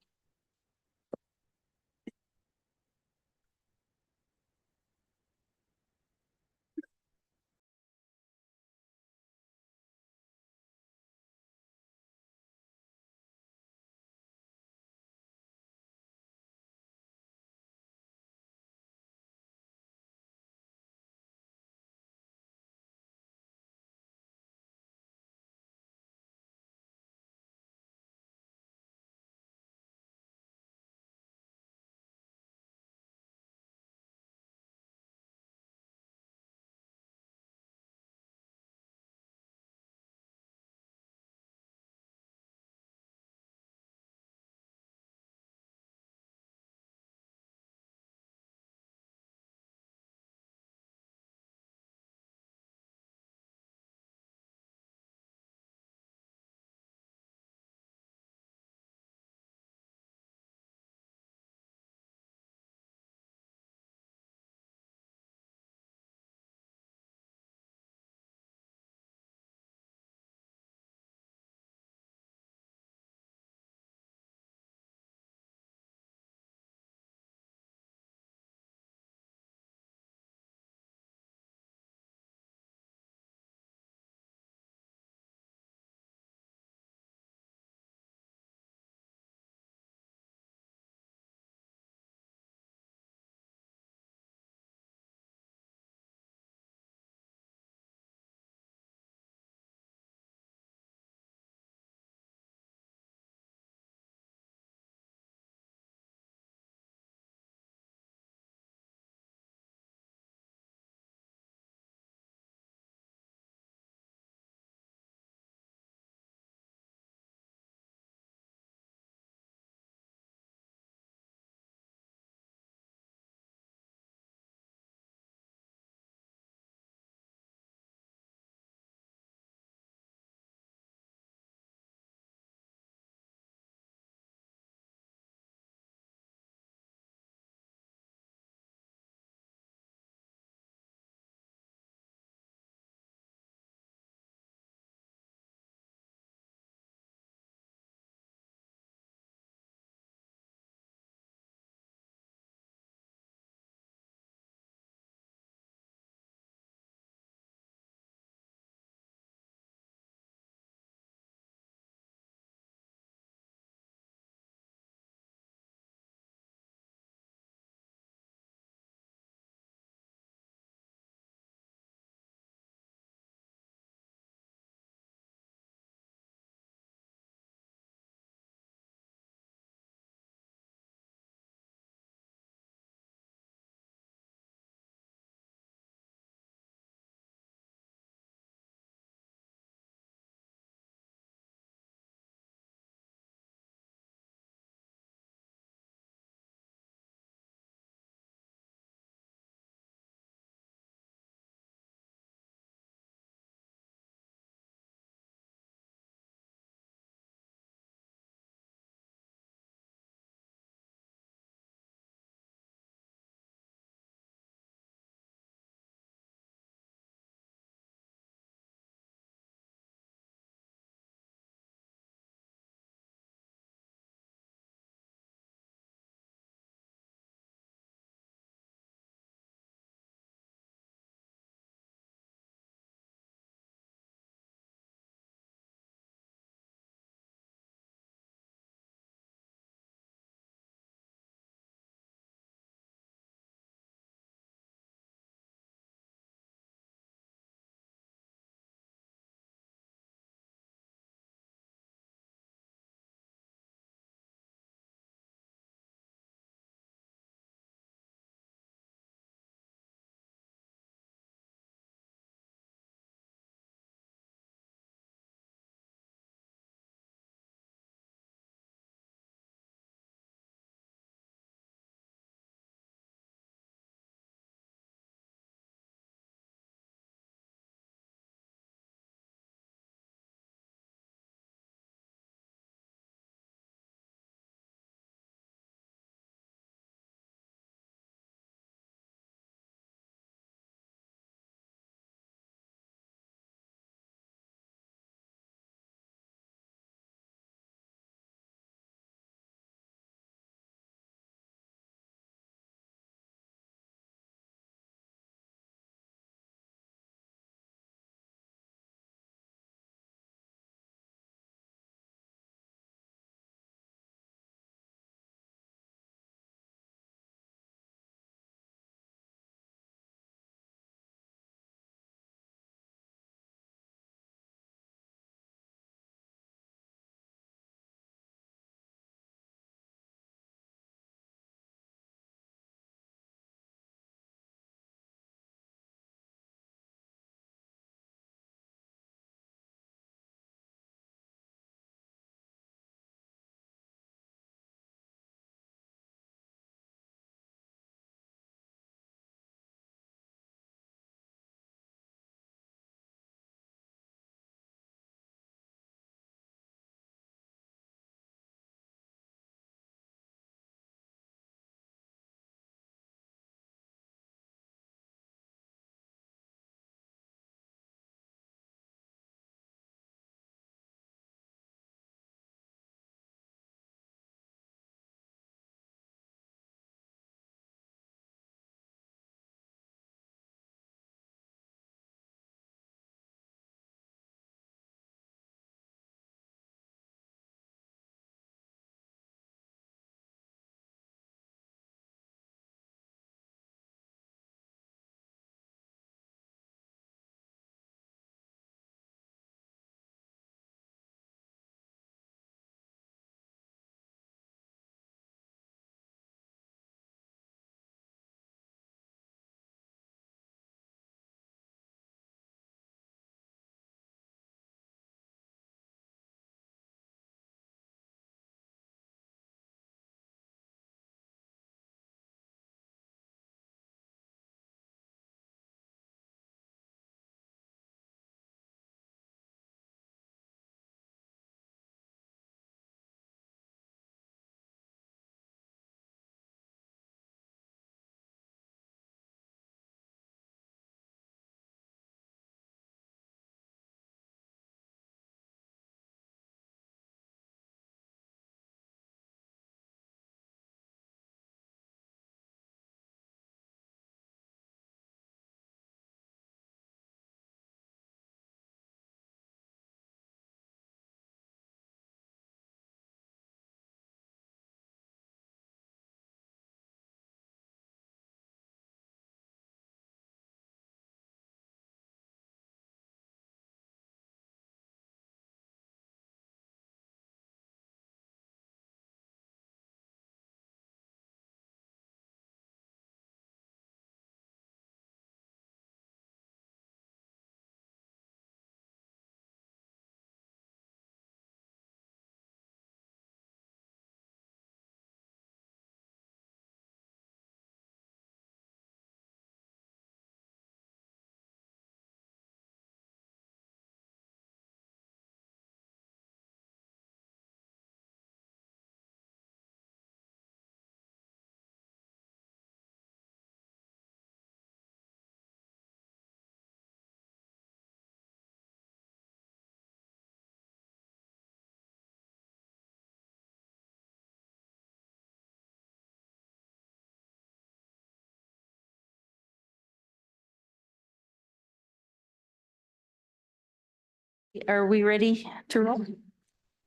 Are we ready to roll?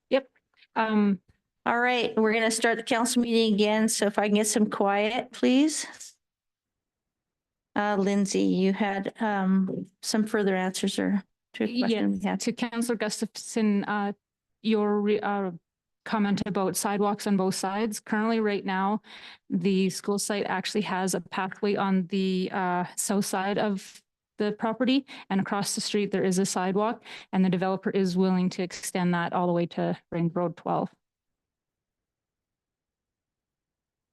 Yep. All right, we're going to start the council meeting again. So if I can get some quiet, please. Lindsay, you had some further answers or to a question we Yes, had. to Councillor Gustafson, your comment about sidewalks on both sides. Currently, right now, the school site actually has a pathway on the south side of the property, and across the street, there is a sidewalk, and the developer is willing to extend that all the way to Ring Road 12.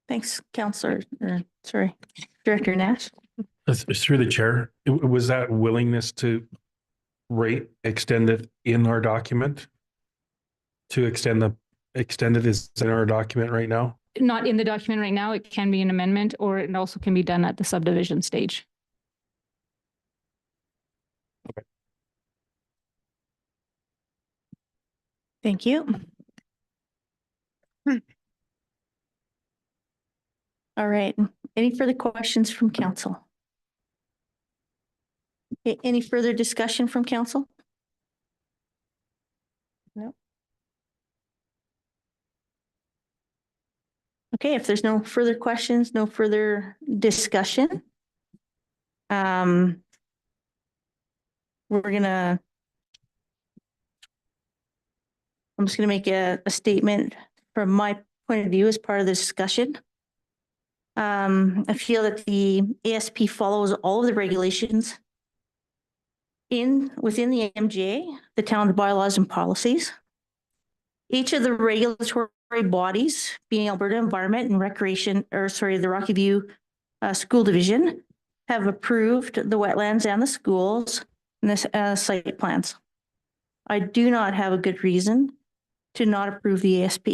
Thanks, Councillor, sorry, Director Nash. Through the chair, was that willingness to extend it in our document? To extend it is in our document right now? Not in the document right now. It can be an amendment, or it also can be done at the subdivision stage. Thank you. All right, any further questions from council? Any further discussion from council? No. Okay, if there's no further questions, no further discussion. We're gonna. I'm just gonna make a statement from my point of view as part of the discussion. I feel that the ASP follows all of the regulations within the MGA, the town's bylaws and policies. Each of the regulatory bodies, being Alberta Environment and Recreation, the Rocky View School Division, have approved the wetlands and the schools and the site plans. I do not have a good reason to not approve the ASP.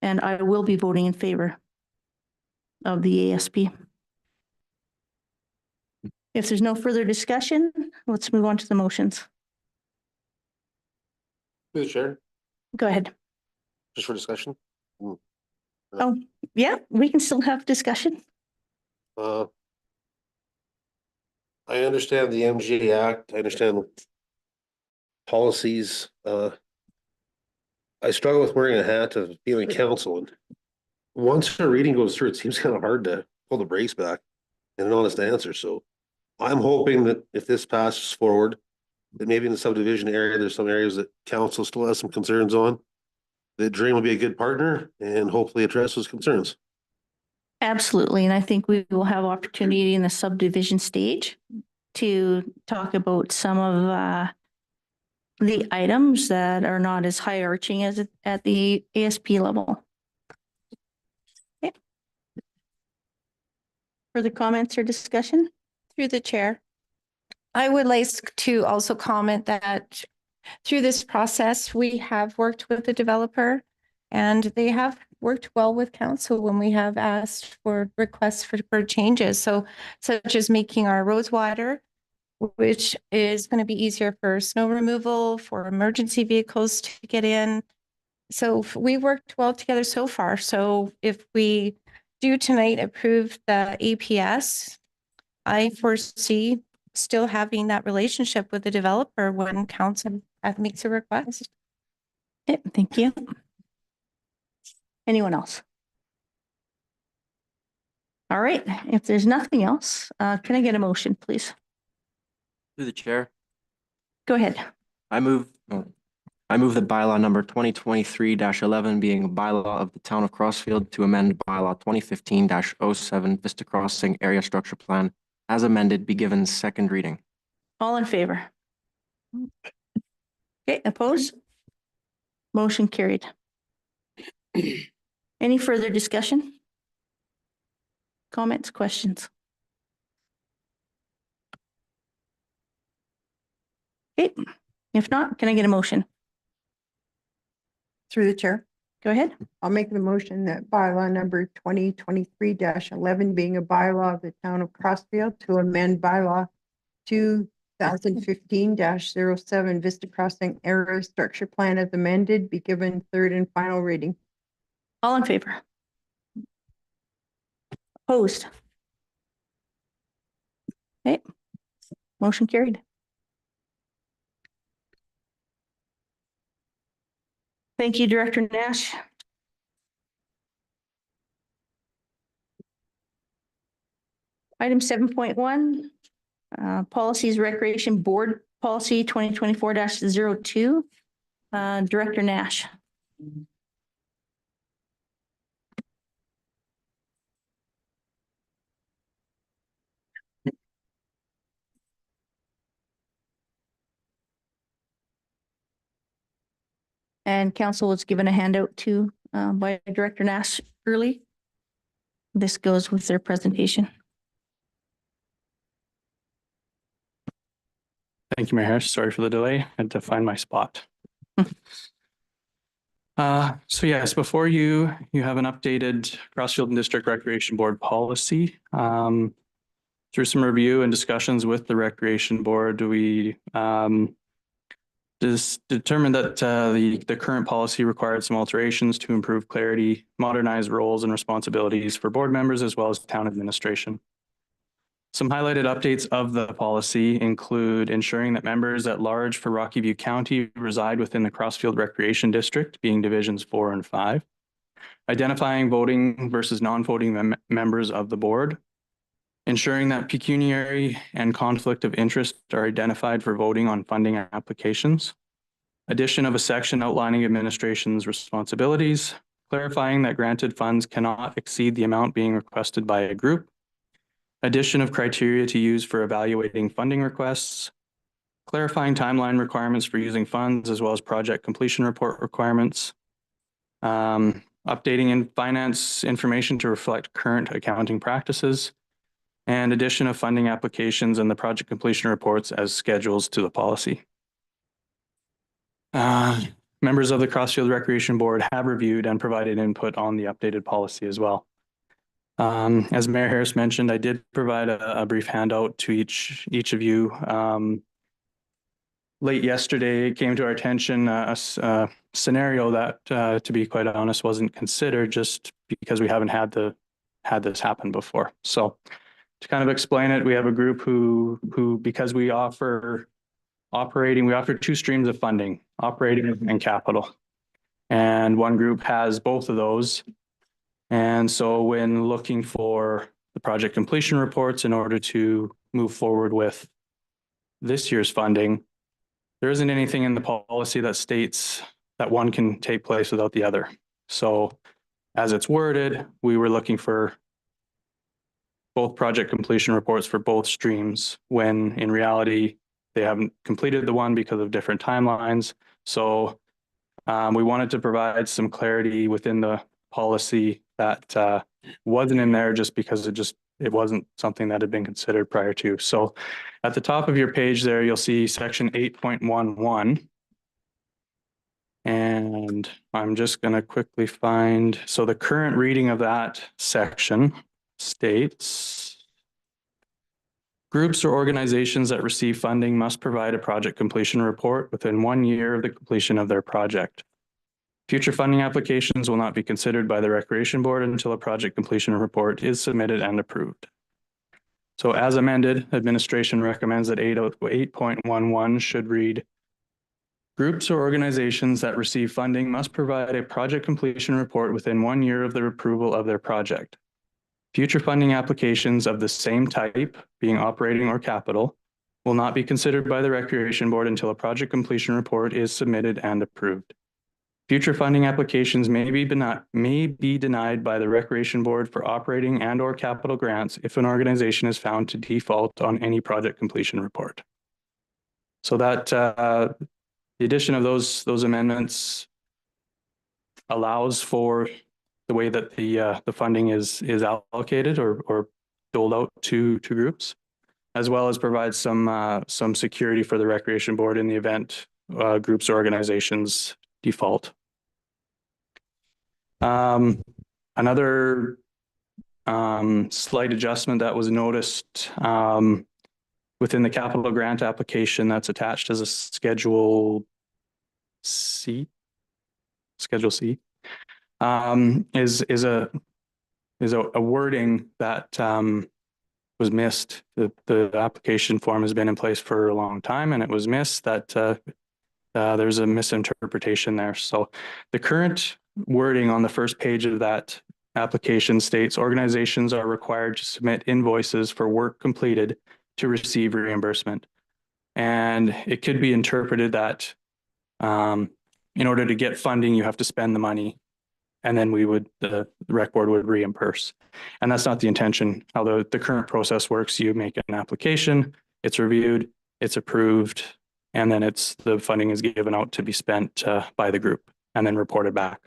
And I will be voting in favor of the ASP. If there's no further discussion, let's move on to the motions. Through the chair, Go ahead. just for discussion. Oh, yeah, we can still have discussion. I understand the MGA Act, I understand policies, I struggle with wearing a hat of being council, and once a reading goes through, it seems kind of hard to pull the brakes back and an honest answer, so I'm hoping that if this passes forward, that maybe in the subdivision area, there's some areas that council still has some concerns on, that Dream will be a good partner and hopefully address those concerns. Absolutely. And I think we will have opportunity in the subdivision stage to talk about some of the items that are not as high arching as at the ASP level. Okay. Further comments or discussion? Through the chair. I would like to also comment that through this process, we have worked with the developer and they have worked well with council when we have asked for requests for changes. So such as making our roads wider, which is going to be easier for snow removal, for emergency vehicles to get in. So we worked well together so far. So if we do tonight approve the APS, I foresee still having that relationship with the developer when council makes a request. Okay, thank you. Anyone else? All right, if there's nothing else, can I get a motion, please? Through the chair, Go ahead. I move that bylaw number 2023-11 being a bylaw of the town of Crossfield to amend bylaw 2015-07 Vista Crossing Area Structure Plan as amended be given second reading. All in favor? Okay, opposed? Motion carried. Any further discussion? Comments, questions? Okay, if not, can I get a motion? Through the chair, Go ahead. I'll make the motion that bylaw number 2023-11 being a bylaw of the town of Crossfield to amend bylaw 2015-07 Vista Crossing Area Structure Plan as amended be given third and final reading. All in favor? Opposed? Okay, motion carried. Thank you, Director Nash. Item 7.1, Policies Recreation Board Policy 2024-02. Director Nash. And council was given a handout too by Director Nash early. This goes with their presentation. Thank you, Mayor Harris. Sorry for the delay. I had to find my spot. So yes, before you have an updated Crossfield and District Recreation Board policy. Through some review and discussions with the Recreation Board, we just determined that the current policy required some alterations to improve clarity, modernize roles and responsibilities for board members as well as town administration. Some highlighted updates of the policy include ensuring that members at large for Rocky View County reside within the Crossfield Recreation District, being divisions 4 and 5. Identifying voting versus non-voting members of the board. Ensuring that pecuniary and conflict of interest are identified for voting on funding applications. Addition of a section outlining administration's responsibilities. Clarifying that granted funds cannot exceed the amount being requested by a group. Addition of criteria to use for evaluating funding requests, clarifying timeline requirements for using funds as well as project completion report requirements, updating in finance information to reflect current accounting practices, and addition of funding applications and the project completion reports as schedules to the policy. Members of the Crossfield Recreation Board have reviewed and provided input on the updated policy as well. As Mayor Harris mentioned, I did provide a brief handout to each of you. Late yesterday, it came to our attention a scenario that, to be quite honest, wasn't considered just because we haven't had this happen before. So to kind of explain it, we have a group who because we offer two streams of funding, operating and capital. And one group has both of those. And so when looking for the project completion reports in order to move forward with this year's funding, there isn't anything in the policy that states that one can take place without the other. So as it's worded, we were looking for both project completion reports for both streams when in reality, they haven't completed the one because of different timelines. So we wanted to provide some clarity within the policy that wasn't in there just because it wasn't something that had been considered prior to. So at the top of your page there, you'll see section 8.11. And I'm just going to quickly find, so the current reading of that section states, groups or organizations that receive funding must provide a project completion report within 1 year of the completion of their project. Future funding applications will not be considered by the Recreation Board until a project completion report is submitted and approved. So as amended, administration recommends that 8.11 should read, groups or organizations that receive funding must provide a project completion report within 1 year of the approval of their project. Future funding applications of the same type, being operating or capital, will not be considered by the Recreation Board until a project completion report is submitted and approved. Future funding applications may be denied by the Recreation Board for operating and or capital grants if an organization is found to default on any project completion report. So that the addition of those amendments allows for the way that the funding is allocated or doled out to groups, as well as provide some security for the Recreation Board in the event groups or organizations default. Another slight adjustment that was noticed within the capital grant application that's attached as a Schedule C, is a wording that was missed. The application form has been in place for a long time, and it was missed that there's a misinterpretation there. So the current wording on the first page of that application states organizations are required to submit invoices for work completed to receive reimbursement. And it could be interpreted that in order to get funding, you have to spend the money, and then the rec board would reimburse. And that's not the intention. How the current process works, you make an application, it's reviewed, it's approved, and then the funding is given out to be spent by the group and then reported back.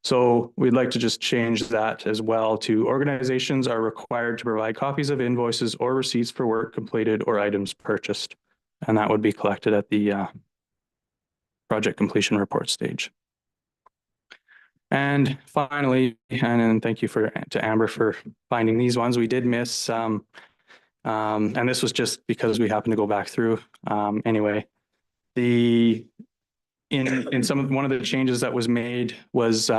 So we'd like to just change that as well to organizations are required to provide copies of invoices or receipts for work completed or items purchased. And that would be collected at the project completion report stage. And finally, and then thank you to Amber for finding these ones. We did miss, and this was just because we happened to go back through. Anyway, one of the changes that was made was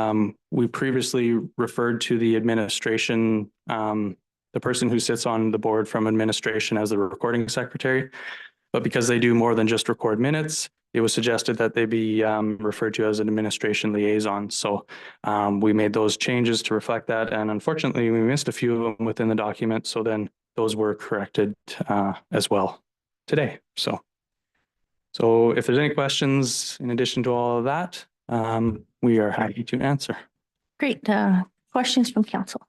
we previously referred to the administration, the person who sits on the board from administration as the recording secretary. But because they do more than just record minutes, it was suggested that they be referred to as an administration liaison. So we made those changes to reflect that. And unfortunately, we missed a few of them within the document. So then those were corrected as well today. So if there's any questions in addition to all of that, we are happy to answer. Great. Questions from council?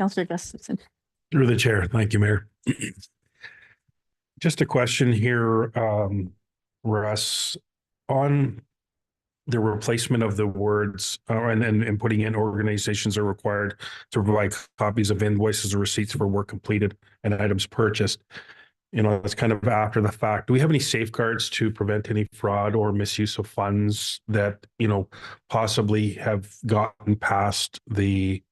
Councillor Gustafson. Through the chair. Thank you, Mayor. Just a question here, Russ, on the replacement of the words and putting in organizations are required to provide copies of invoices or receipts for work completed and items purchased. You know, it's kind of after the fact. Do we have any safeguards to prevent any fraud or misuse of funds that, you know, possibly have gotten past the,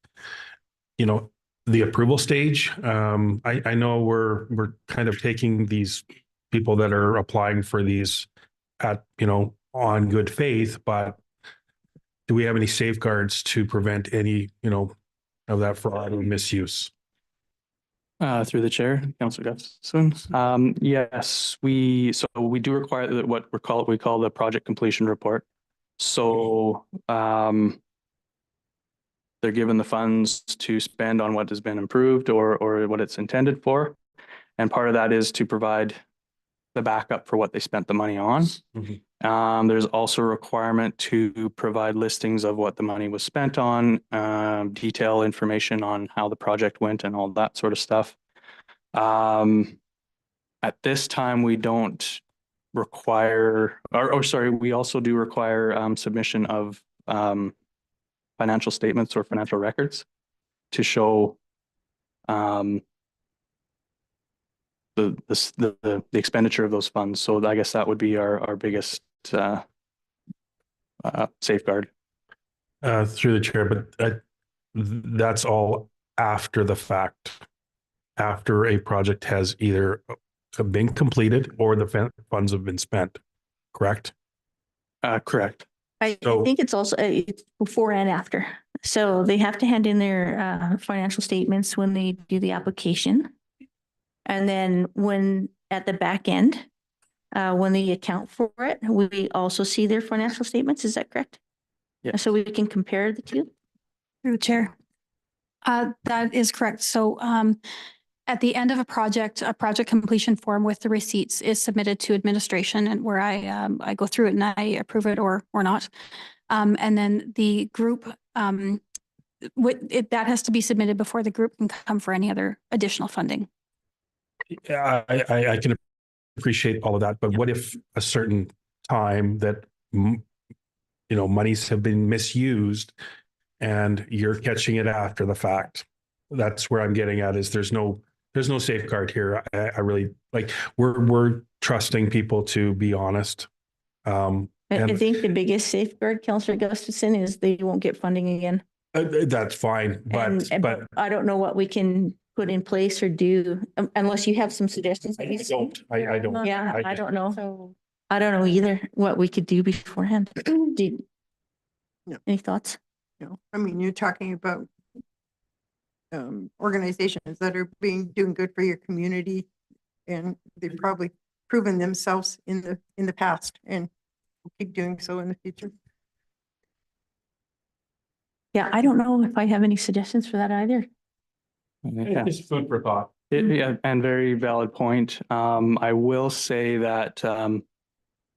you know, the approval stage? I know we're kind of taking these people that are applying for these at, you know, on good faith, but do we have any safeguards to prevent any, you know, of that fraud or misuse? Through the chair, Councillor Gustafson. Yes, we do require what we call the project completion report. So they're given the funds to spend on what has been improved or what it's intended for. And part of that is to provide the backup for what they spent the money on. Mm-hmm. There's also a requirement to provide listings of what the money was spent on, detail information on how the project went and all that sort of stuff. At this time, we don't require, we also do require submission of financial statements or financial records to show the expenditure of those funds. So I guess that would be our biggest safeguard. Through the chair, but that's all after the fact, after a project has either been completed or the funds have been spent, correct? Correct. I think it's also it's before and after. So they have to hand in their financial statements when they do the application. And then when at the back end, when they account for it, we also see their financial statements. Is that correct? Yeah. So we can compare the two? Through the chair. That is correct. So at the end of a project completion form with the receipts is submitted to administration, and where I go through it and I approve it or not. And then the group, that has to be submitted before the group can come for any other additional funding. Yeah, I can appreciate all of that, but what if a certain time that, you know, monies have been misused and you're catching it after the fact? That's where I'm getting at, is there's no safeguard here. I really like, we're trusting people to be honest. I think the biggest safeguard, Councillor Gustafson, is they won't get funding again. That's fine, but I don't know what we can put in place or do unless you have some suggestions. I don't. Yeah, I don't know. So I don't know either what we could do beforehand. Any thoughts? No, I mean, you're talking about organizations that are doing good for your community. and they've probably proven themselves in the past and will keep doing so in the future. Yeah, I don't know if I have any suggestions for that either. Yeah. It's food for thought. Yeah, and very valid point. I will say that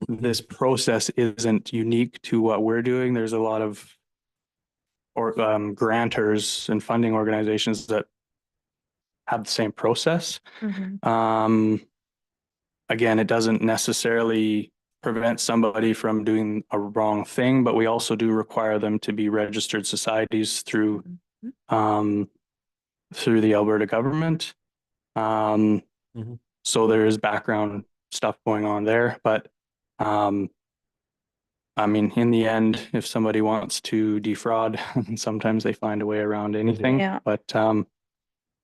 this process isn't unique to what we're doing. There's a lot of grantors and funding organizations that have the same process. Again, it doesn't necessarily prevent somebody from doing a wrong thing, but we also do require them to be registered societies through the Alberta government. So there is background stuff going on there, but I mean, in the end, if somebody wants to defraud, sometimes they find a way around anything. Yeah. But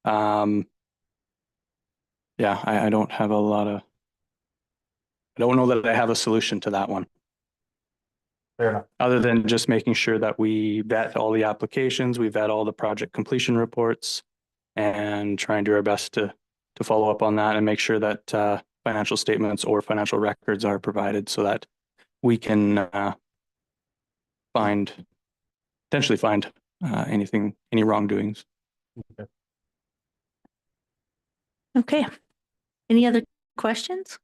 yeah, I don't have I don't know that I have a solution to that one. Fair enough. Other than just making sure that we vet all the applications, we vet all the project completion reports, and try and do our best to follow up on that and make sure that financial statements or financial records are provided so that we can potentially find any wrongdoings. Okay. Any other questions?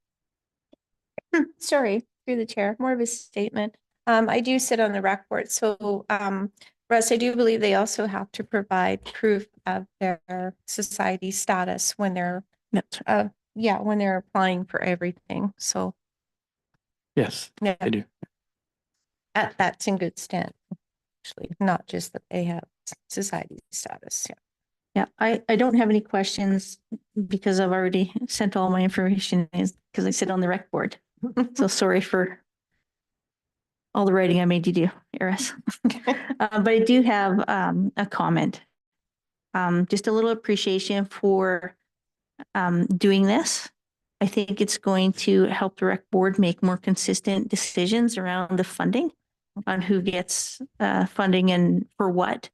Sorry, through the chair, more of a statement. I do sit on the rec board, so Russ, I do believe they also have to provide proof of their society status when they're when they're applying for everything. So Yes, yeah, I do. that's in good stand, actually, not just that they have society status. Yeah, I don't have any questions because I've already sent all my information because I sit on the rec board. So sorry for all the writing I made you do, Eris. But I do have a comment. Just a little appreciation for doing this. I think it's going to help the rec board make more consistent decisions around the funding on who gets funding and for what,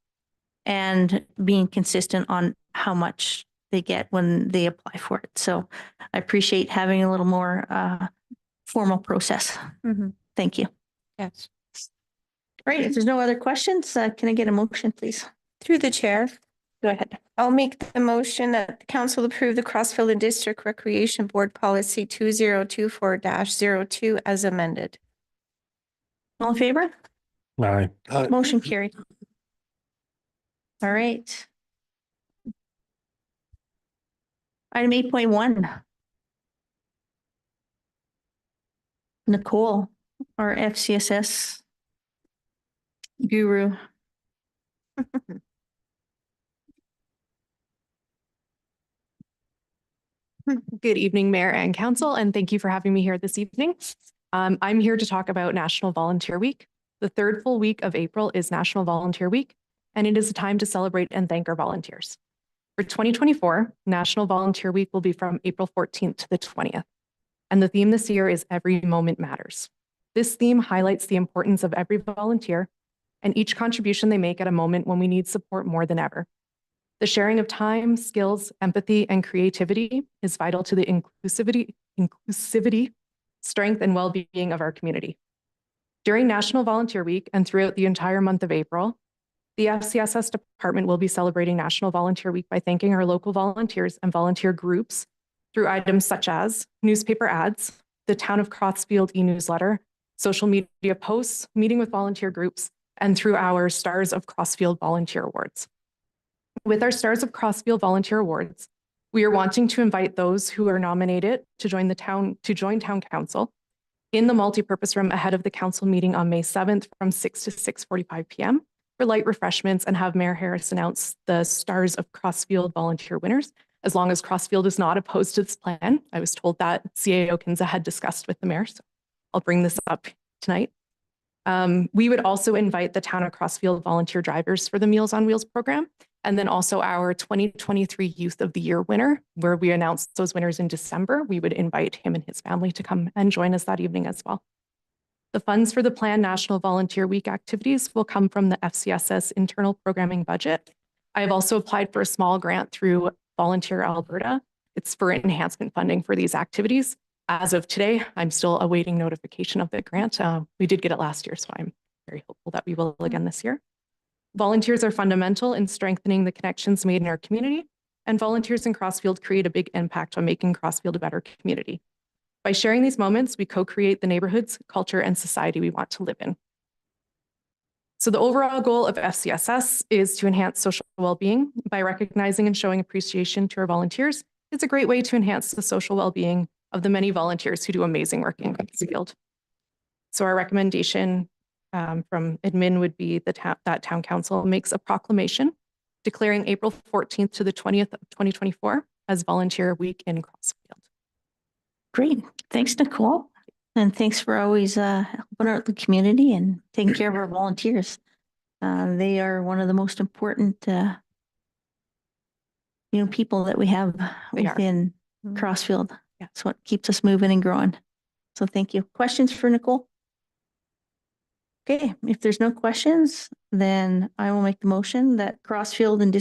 and being consistent on how much they get when they apply for it. So I appreciate having a little more formal process. Thank you. Yes. Right. If there's no other questions, can I get a motion, please? Through the chair, Go ahead. I'll make the motion that the council approve the Crossfield and District Recreation Board Policy 2024-02 as amended. All in favor? Aye. Motion carried. All right. Item 8.1. Nicole, our FCSS guru. Good evening, Mayor and Council, and thank you for having me here this evening. I'm here to talk about National Volunteer Week. The third full week of April is National Volunteer Week, and it is a time to celebrate and thank our volunteers. For 2024, National Volunteer Week will be from April 14th to the 20th, and the theme this year is Every Moment Matters. This theme highlights the importance of every volunteer and each contribution they make at a moment when we need support more than ever. The sharing of time, skills, empathy, and creativity is vital to the inclusivity, strength, and well-being of our community. During National Volunteer Week and throughout the entire month of April, the FCSS department will be celebrating National Volunteer Week by thanking our local volunteers and volunteer groups through items such as newspaper ads, the Town of Crossfield e-newsletter, social media posts, meeting with volunteer groups, and through our Stars of Crossfield Volunteer Awards. With our Stars of Crossfield Volunteer Awards, we are wanting to invite those who are nominated to join Town Council in the multipurpose room ahead of the council meeting on May 7th from 6 to 6:45 p.m. for light refreshments and have Mayor Harris announce the Stars of Crossfield volunteer winners, as long as Crossfield is not opposed to this plan. I was told that CAO Kinza had discussed with the mayor, so I'll bring this up tonight. We would also invite the Town of Crossfield volunteer drivers for the Meals on Wheels program, and then also our 2023 Youth of the Year winner, where we announced those winners in December. We would invite him and his family to come and join us that evening as well. The funds for the planned National Volunteer Week activities will come from the FCSS internal programming budget. I have also applied for a small grant through Volunteer Alberta It's for enhancement funding for these activities. As of today, I'm still awaiting notification of the grant. We did get it last year, so I'm very hopeful that we will again this year. Volunteers are fundamental in strengthening the connections made in our community, and volunteers in Crossfield create a big impact on making Crossfield a better community. By sharing these moments, we co-create the neighborhoods, culture, and society we want to live in. So the overall goal of FCSS is to enhance social well-being. By recognizing and showing appreciation to our volunteers, it's a great way to enhance the social well-being of the many volunteers who do amazing work in Crossfield. So our recommendation from admin would be that town council makes a proclamation declaring April 14th to the 20th of 2024 as Volunteer Week in Crossfield. Great. Thanks, Nicole. And thanks for always helping out the community and taking care of our volunteers. They are one of the most important people that we have within Crossfield. That's what keeps us moving and growing. So thank you. Questions for Nicole? Okay, if there's no questions, then I will make the motion that Crossfield and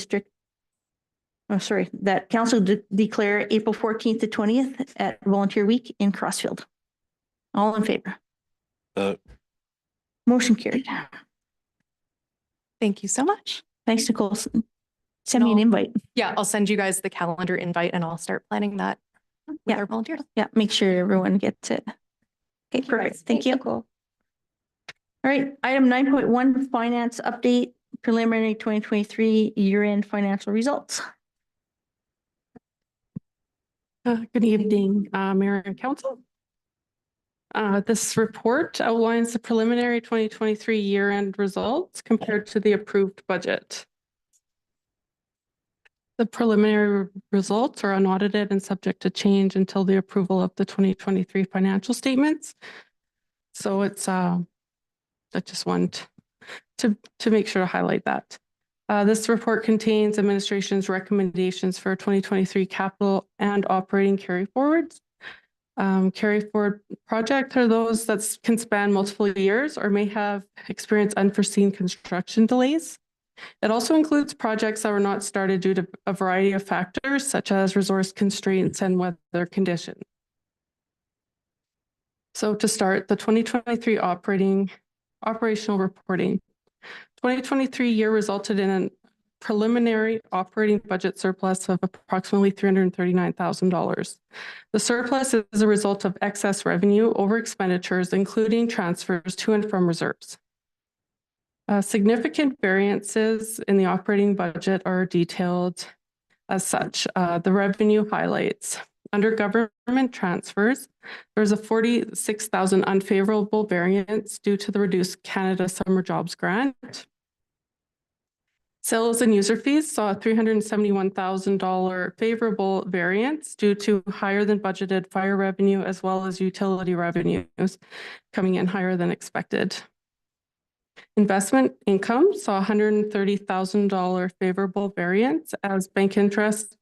that council declare April 14th to 20th at Volunteer Week in Crossfield. All in favor? Motion carried. Thank you so much. Thanks, Nicole. Send me an invite. Yeah, I'll send you guys the calendar invite and I'll start planning that with our volunteers. Yeah, make sure everyone gets it. Okay, perfect. Thank you. Nicole. All right, item 9.1, finance update, preliminary 2023 year-end financial results. Good evening, Mayor and Council. This report outlines the preliminary 2023 year-end results compared to the approved budget. The preliminary results are unaudited and subject to change until the approval of the 2023 financial statements. So it's I just want to make sure to highlight that. This report contains administration's recommendations for 2023 capital and operating carry forwards. Carry forward projects are those that can span multiple years or may have experienced unforeseen construction delays. It also includes projects that were not started due to a variety of factors, such as resource constraints and weather conditions. So to start, the 2023 operational reporting. 2023 year resulted in a preliminary operating budget surplus of approximately $339,000. The surplus is a result of excess revenue over expenditures, including transfers to and from reserves. Significant variances in the operating budget are detailed as such. The revenue highlights. Under government transfers, there's a $46,000 unfavorable variance due to the reduced Canada Summer Jobs Grant. Sales and user fees saw a $371,000 favorable variance due to higher than budgeted fire revenue as well as utility revenues coming in higher than expected. Investment income saw $130,000 favorable variance as bank interest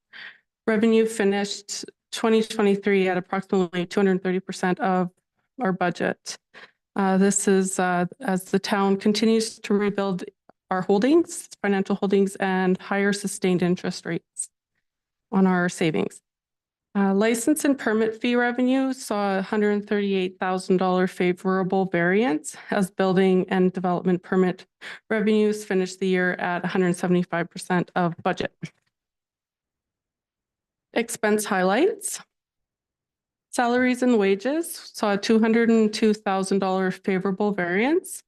revenue finished 2023 at approximately 230% of our budget. This is as the town continues to rebuild our holdings, financial holdings, and higher sustained interest rates on our savings. License and permit fee revenue saw $138,000 favorable variance as building and development permit revenues finished the year at 175% of budget. Expense highlights. Salaries and wages saw a $202,000 favorable variance.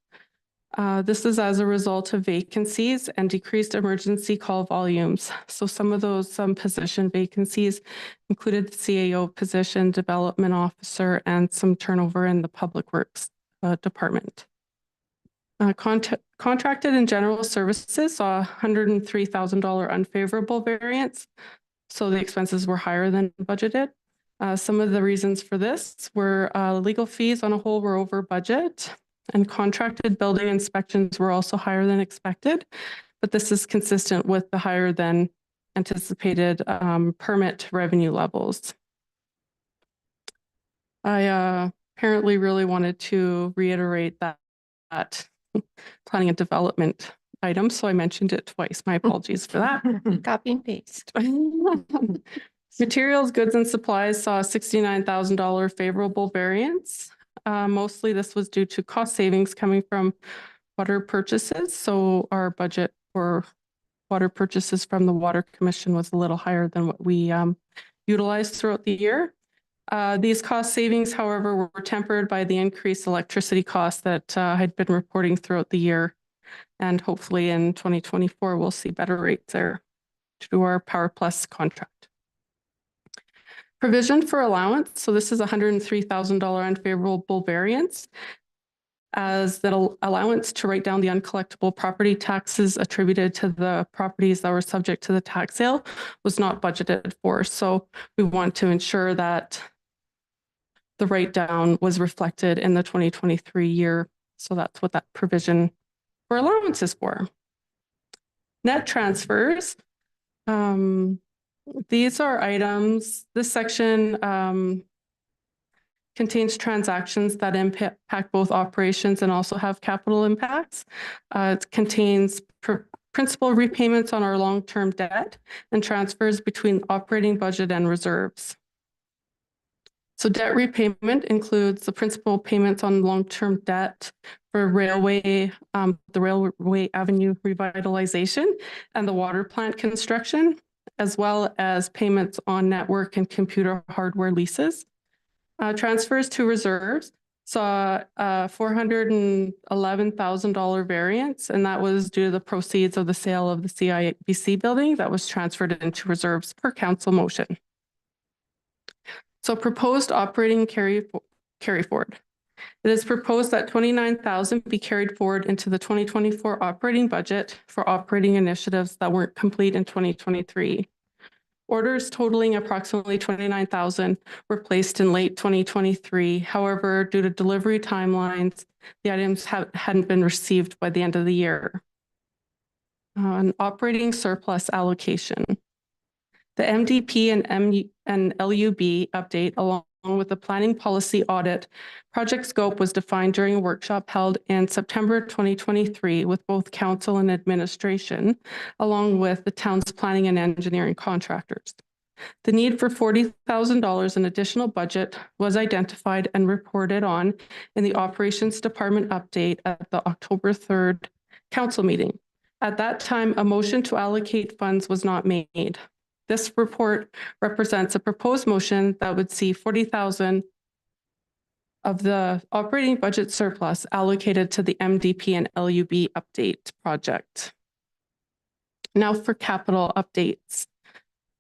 This is as a result of vacancies and decreased emergency call volumes. So some of those position vacancies included the CAO position, development officer, and some turnover in the public works department. Contracted and general services saw $103,000 unfavorable variance. So the expenses were higher than budgeted. Some of the reasons for this were legal fees on a whole were over budget, and contracted building inspections were also higher than expected, but this is consistent with the higher than anticipated permit revenue levels. I apparently really wanted to reiterate that planning and development item, so I mentioned it twice. My apologies for that. Copy and paste. Materials, goods and supplies saw a $69,000 favorable variance. Mostly this was due to cost savings coming from water purchases. So our budget for water purchases from the Water Commission was a little higher than what we utilized throughout the year. These cost savings, however, were tempered by the increased electricity costs that had been reporting throughout the year. And hopefully in 2024, we'll see better rates there to do our Power Plus contract. Provision for allowance. So this is $103,000 unfavorable variance, as that allowance to write down the uncollectible property taxes attributed to the properties that were subject to the tax sale was not budgeted for. So we want to ensure that the write down was reflected in the 2023 year. So that's what that provision for allowance is for. Net transfers. These are items, this section contains transactions that impact both operations and also have capital impacts. It contains principal repayments on our long-term debt and transfers between operating budget and reserves. So debt repayment includes the principal payments on long-term debt for the Railway Avenue revitalization and the water plant construction, as well as payments on network and computer hardware leases. Transfers to reserves saw a $411,000 variance, and that was due to the proceeds of the sale of the CIBC building that was transferred into reserves per council motion. So proposed operating carry forward. It is proposed that $29,000 be carried forward into the 2024 operating budget for operating initiatives that weren't complete in 2023. Orders totaling approximately $29,000 were placed in late 2023. However, due to delivery timelines, the items hadn't been received by the end of the year. An operating surplus allocation. The MDP and LUB update, along with the planning policy audit, project scope was defined during a workshop held in September 2023 with both council and administration, along with the town's planning and engineering contractors. The need for $40,000 in additional budget was identified and reported on in the operations department update at the October 3rd council meeting. At that time, a motion to allocate funds was not made. This report represents a proposed motion that would see $40,000 of the operating budget surplus allocated to the MDP and LUB update project. Now for capital updates.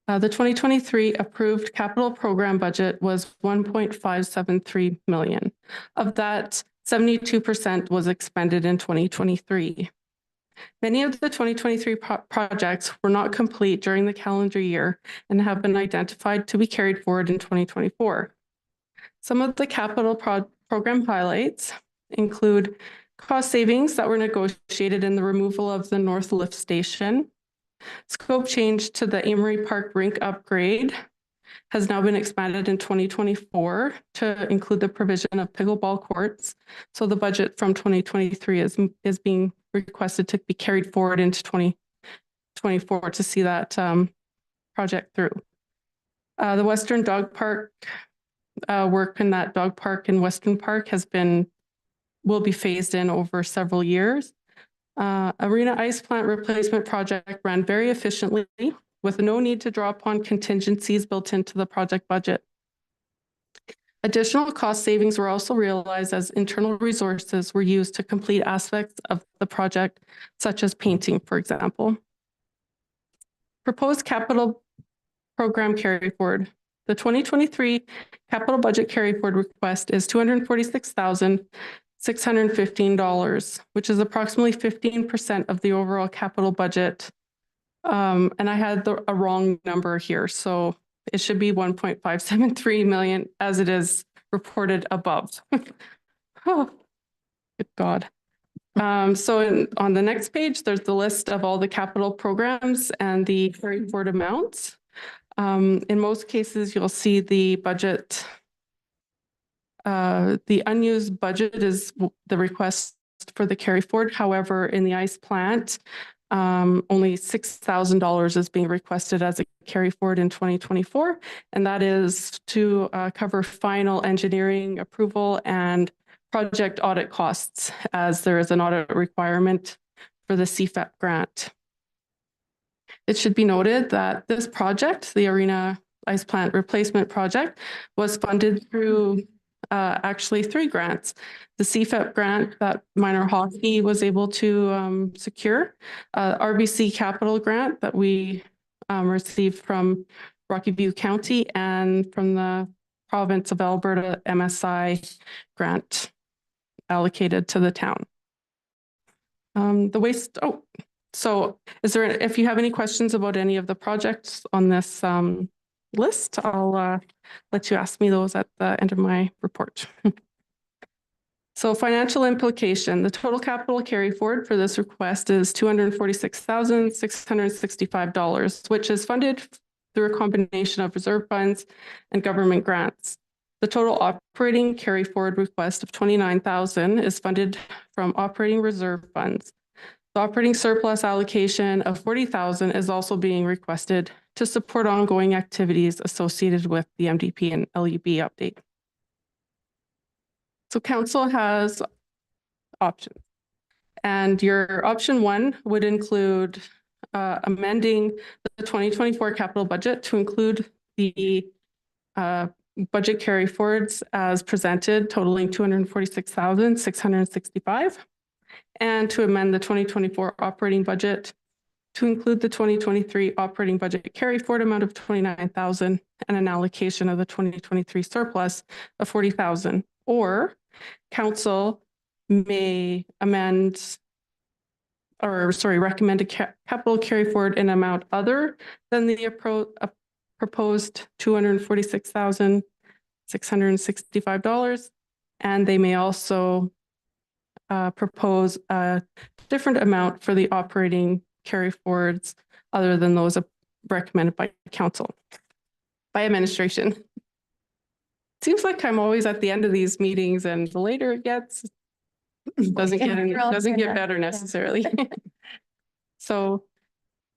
The 2023 approved capital program budget was $1.573 million. Of that, 72% was expended in 2023. Many of the 2023 projects were not complete during the calendar year and have been identified to be carried forward in 2024. Some of the capital program highlights include cost savings that were negotiated in the removal of the North Lift Station. Scope change to the Amory Park rink upgrade has now been expanded in 2024 to include the provision of pickleball courts. So the budget from 2023 is being requested to be carried forward into 2024 to see that project through. The Western Dog Park work in that dog park in Western Park will be phased in over several years. Arena Ice Plant replacement project ran very efficiently with no need to draw upon contingencies built into the project budget. Additional cost savings were also realized as internal resources were used to complete aspects of the project, such as painting, for example. Proposed capital program carry forward. The 2023 capital budget carry forward request is $246,615, which is approximately 15% of the overall capital budget. And I had a wrong number here, so it should be 1.573 million as it is reported above. Oh, good God. So on the next page, there's the list of all the capital programs and the carried forward amounts. In most cases, you'll see the budget. The unused budget is the request for the carry forward. However, in the ice plant, Only $6,000 is being requested as a carry forward in 2024, and that is to cover final engineering approval and project audit costs, as there is an audit requirement for the CFEP grant. It should be noted that this project, the Arena Ice Plant Replacement Project, was funded through actually 3 grants. The CFEP grant that minor hockey was able to secure, RBC Capital grant that we received from Rocky View County, and from the province of Alberta MSI grant allocated to the town. So is there, if you have any questions about any of the projects on this list, I'll let you ask me those at the end of my report. So financial implication, the total capital carry forward for this request is $246,665, which is funded through a combination of reserve funds and government grants. The total operating carry forward request of $29,000 is funded from operating reserve funds. The operating surplus allocation of $40,000 is also being requested to support ongoing activities associated with the MDP and LUB update. So council has options, and your option 1 would include amending the 2024 capital budget to include the budget carry forwards as presented, totaling $246,665. And to amend the 2024 operating budget to include the 2023 operating budget carry forward amount of $29,000 and an allocation of the 2023 surplus of $40,000. Or council may amend, or sorry, recommend a capital carry forward in amount other than the proposed $246,665. And they may also propose a different amount for the operating carry forwards other than those recommended by council, by administration. Seems like I'm always at the end of these meetings, and the later it gets, doesn't get better necessarily. So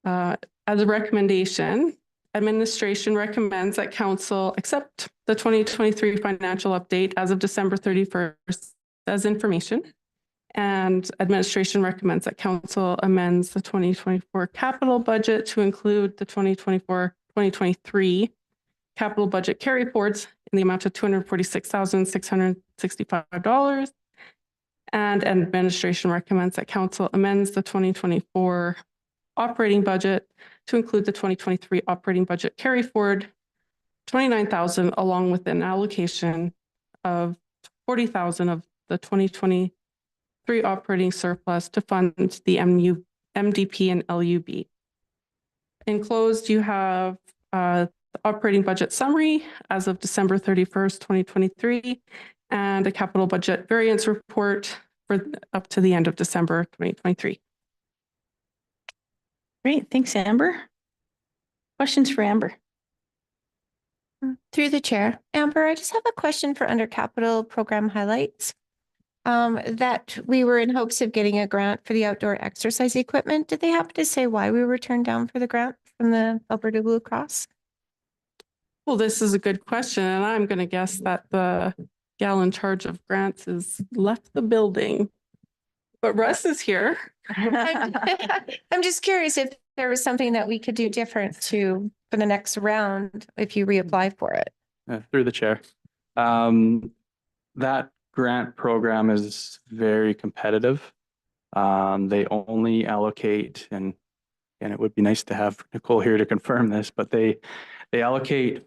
as a recommendation, administration recommends that council accept the 2023 financial update as of December 31st as information. And administration recommends that council amends the 2024 capital budget to include the 2024-2023 capital budget carry forwards in the amount of $246,665. And administration recommends that council amends the 2024 operating budget to include the 2023 operating budget carry forward $29,000, along with an allocation of $40,000 of the 2023 operating surplus to fund the MDP and LUB. Enclosed, you have the operating budget summary as of December 31st, 2023, and a capital budget variance report for up to the end of December 2023. Great, thanks, Amber. Questions for Amber? Through the chair. Amber, I just have a question for under capital program highlights. That we were in hopes of getting a grant for the outdoor exercise equipment. Did they have to say why we were turned down for the grant from the Alberta Blue Cross? Well, this is a good question, and I'm going to guess that the gal in charge of grants has left the building. But Russ is here. I'm just curious if there was something that we could do different for the next round if you reapply for it. Through the chair. That grant program is very competitive. They only allocate, and it would be nice to have Nicole here to confirm this, but they allocate,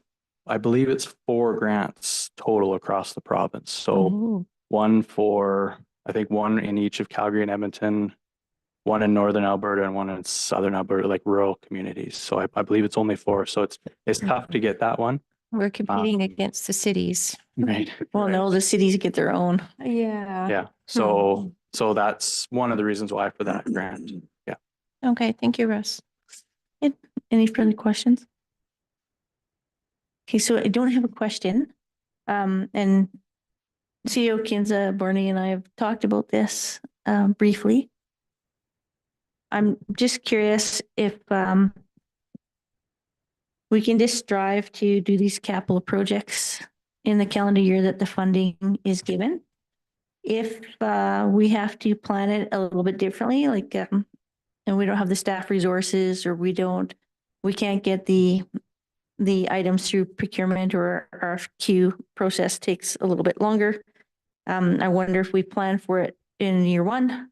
I believe it's 4 grants total across the province. So one for, I think one in each of Calgary and Edmonton, one in Northern Alberta and one in Southern Alberta, like rural communities. So I believe it's only 4. So it's tough to get that one. We're competing against the cities. Right. Well, no, the cities get their own. Yeah. Yeah. So that's one of the reasons why for that grant. Yeah. Okay. Thank you, Russ. Any further questions? Okay, so I don't have a question. And CEO Kinza, Bernie, and I have talked about this briefly. I'm just curious if we can just strive to do these capital projects in the calendar year that the funding is given. If we have to plan it a little bit differently, like and we don't have the staff resources, or we can't get the items through procurement, or RFQ process takes a little bit longer. I wonder if we plan for it in year one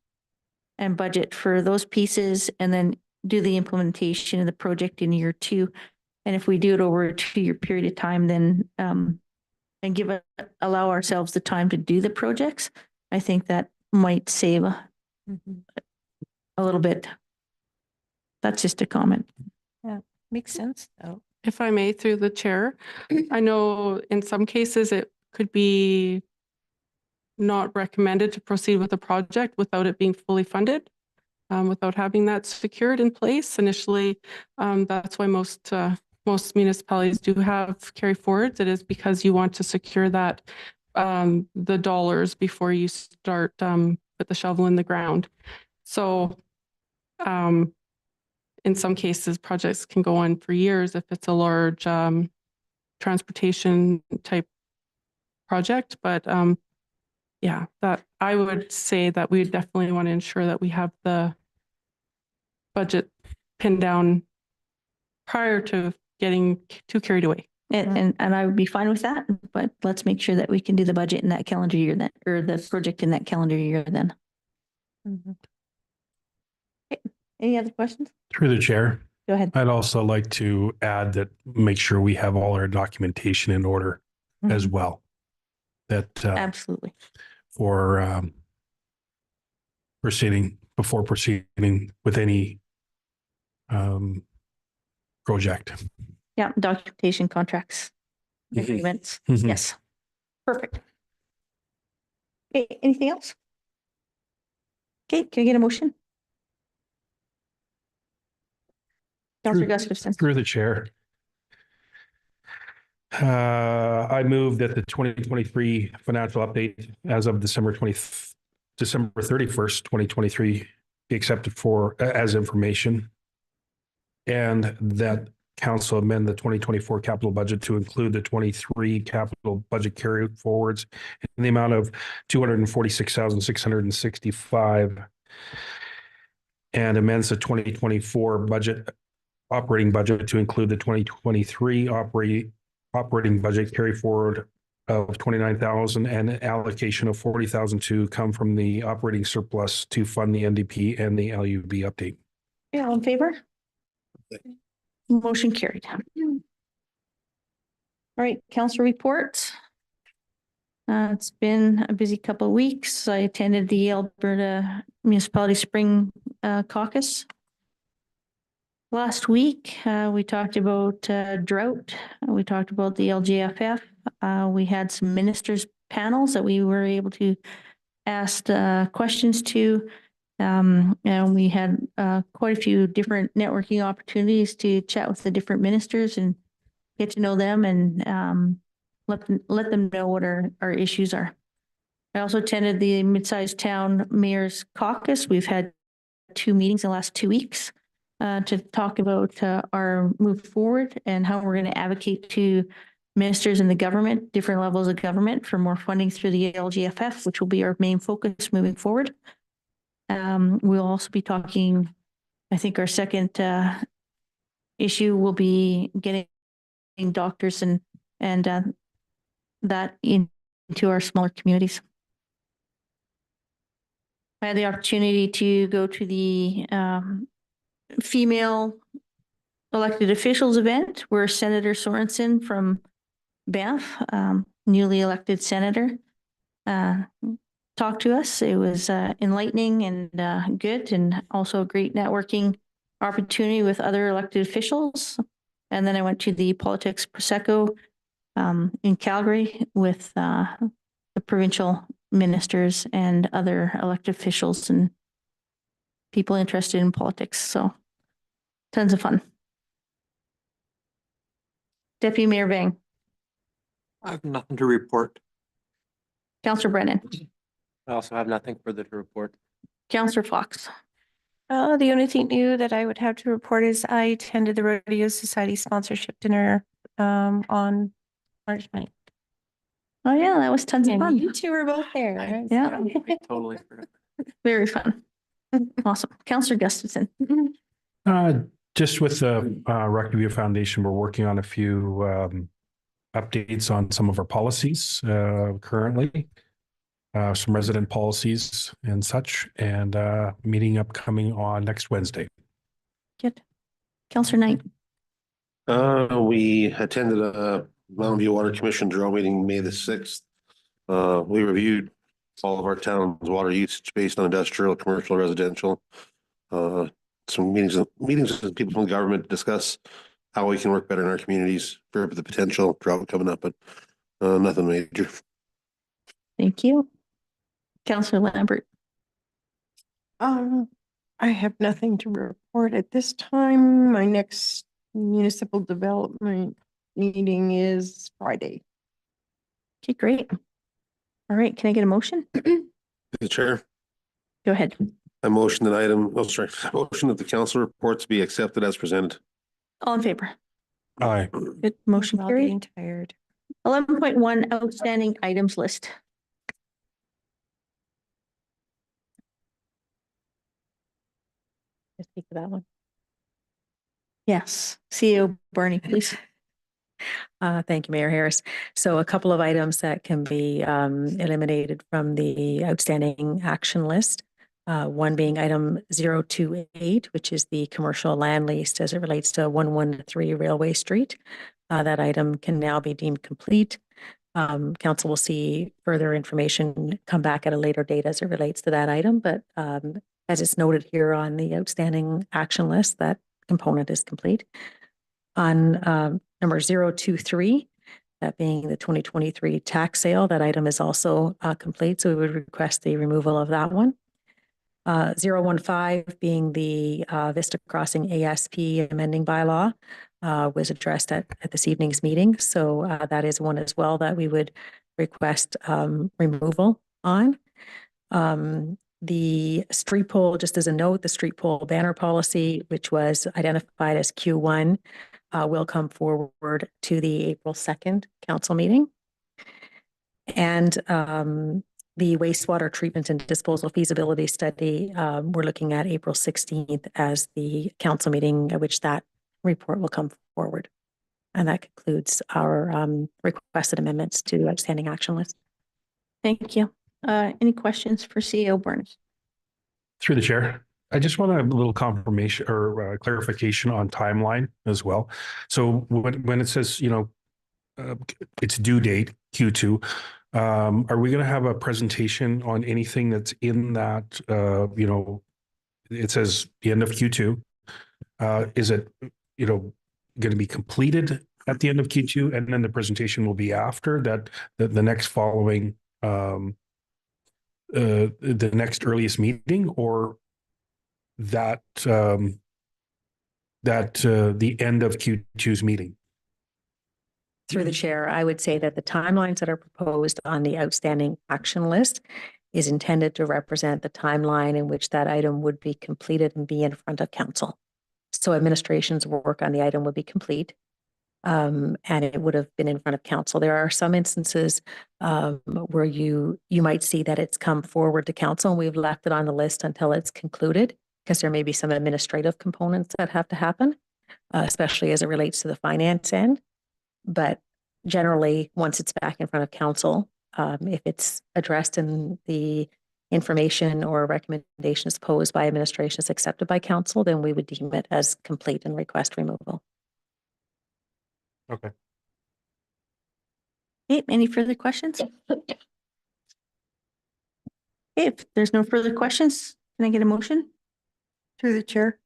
and budget for those pieces, and then do the implementation of the project in year two. And if we do it over a 2-year period of time, then and allow ourselves the time to do the projects, I think that might save a little bit. That's just a comment. Yeah, makes sense though. If I may, through the chair, I know in some cases it could be not recommended to proceed with a project without it being fully funded, without having that secured in place initially. That's why most municipalities do have carry forwards. It is because you want to secure that the dollars before you start put the shovel in the ground. So in some cases, projects can go on for years if it's a large transportation type project. But yeah, that I would say that we definitely want to ensure that we have the budget pinned down prior to getting too carried away. And I would be fine with that, but let's make sure that we can do the budget in that calendar year then, or the project in that calendar year then. Okay. Any other questions? Through the chair. Go ahead. I'd also like to add that make sure we have all our documentation in order as well. That Absolutely. for before proceeding with any project. Yeah, documentation, contracts, agreements. Yes. Perfect. Okay, anything else? Okay, can I get a motion? Councillor Gustafson. Through the chair. I move that the 2023 financial update as of December 31st, 2023 be accepted as information, and that council amend the 2024 capital budget to include the 23 capital budget carry forwards in the amount of 246,665, and amends the 2024 operating budget to include the 2023 operating budget carry forward of 29,000 and allocation of 40,000 to come from the operating surplus to fund the NDP and the LUB update. Yeah, all in favor? Motion carried. All right, council reports. It's been a busy couple of weeks. I attended the Alberta Municipality Spring Caucus. Last week, we talked about drought. We talked about the LGFF. We had some ministers panels that we were able to ask questions to. And we had quite a few different networking opportunities to chat with the different ministers and get to know them, and let them know what our issues are. I also attended the Mid-Sized Town Mayor's Caucus. We've had 2 meetings in the last 2 weeks to talk about our move forward and how we're going to advocate to ministers in the government, different levels of government, for more funding through the LGFF, which will be our main focus moving forward. We'll also be talking, I think our second issue will be getting doctors and that into our smaller communities. I had the opportunity to go to the female elected officials event where Senator Sorensen from Banff, newly elected senator, talked to us. It was enlightening and good, and also a great networking opportunity with other elected officials. And then I went to the Politics Prosecco in Calgary with the provincial ministers and other elected officials and people interested in politics. So tons of fun. Deputy Mayor Vang. I have nothing to report. Councillor Brennan. I also have nothing further to report. Councillor Fox. The only thing new that I would have to report is I attended the Rodeo Society sponsorship dinner on March 9th. Oh, yeah, that was tons of And fun. you two were both there. Yeah. Totally forgot. Very fun. Awesome. Counselor Gustafson. Just with the Rockview Foundation, we're working on a few updates on some of our policies currently. Some resident policies and such, and meeting upcoming on next Wednesday. Good. Counselor Knight. We attended a Mountain View Water Commission draw meeting May the 6th. We reviewed all of our town's water usage based on industrial, commercial, residential. Some meetings with people from the government to discuss how we can work better in our communities for the potential drought coming up, but nothing major. Thank you. Counselor Lambert. I have nothing to report at this time. My next municipal development meeting is Friday. Okay, great. All right, can I get a motion? The chair, Go ahead. I motion that motion that the council reports be accepted as presented. All in favor? Aye. Good. Motion We're all getting carried. tired. 11.1 outstanding items list. Just speak to that one. Yes. CEO Bernie, please. Thank you, Mayor Harris. So a couple of items that can be eliminated from the outstanding action list. One being item 028, which is the commercial land lease as it relates to 113 Railway Street. That item can now be deemed complete. Council will see further information come back at a later date as it relates to that item, but as it's noted here on the outstanding action list, that component is complete. On number 023, that being the 2023 tax sale, that item is also complete, so we would request the removal of that one. 015 being the Vista Crossing ASP amending bylaw was addressed at this evening's meeting, so that is one as well that we would request removal on. The street pole, just as a note, the street pole banner policy, which was identified as Q1, will come forward to the April 2nd council meeting. And the wastewater treatment and disposal feasibility study, we're looking at April 16th as the council meeting at which that report will come forward. And that concludes our requested amendments to outstanding action list. Thank you. Any questions for CEO Burns? Through the chair, I just want a little confirmation or clarification on timeline as well. So when it says, it's due date Q2, are we going to have a presentation on anything that's in that, it says the end of Q2. Is it, going to be completed at the end of Q2 and then the presentation will be after that, the next following, the next earliest meeting, or that the end of Q2's meeting? Through the chair, I would say that the timelines that are proposed on the outstanding action list is intended to represent the timeline in which that item would be completed and be in front of council. So administration's work on the item would be complete. And it would have been in front of council. There are some instances where you might see that it's come forward to council and we've left it on the list until it's concluded because there may be some administrative components that have to happen, especially as it relates to the finance end. But generally, once it's back in front of council, if it's addressed in the information or recommendations posed by administration is accepted by council, then we would deem it as complete and request removal. Okay. Okay, any further questions? Okay, if there's no further questions, can I get a motion? Through the chair,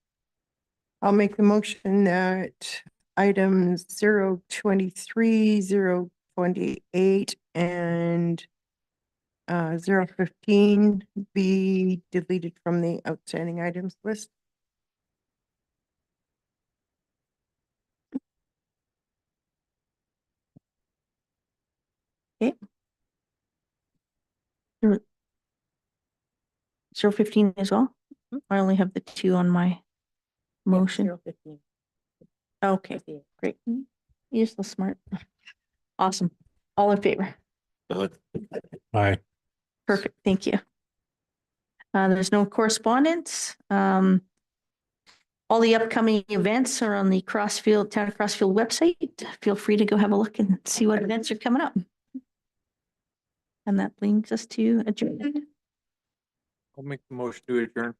I'll make the motion that items 023, 028, and 015 be deleted from the outstanding items list. Okay. 015 as well? I only have the two on my motion. Okay, great. You're so smart. Awesome. All in favor? Aye. Perfect, thank you. There's no correspondence. All the upcoming events are on the Crossfield, Town of Crossfield website. Feel free to go have a look and see what events are coming up. And that brings us to adjournment. I'll make the motion to adjourn.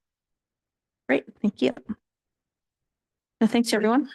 Great, thank you. Thanks, everyone.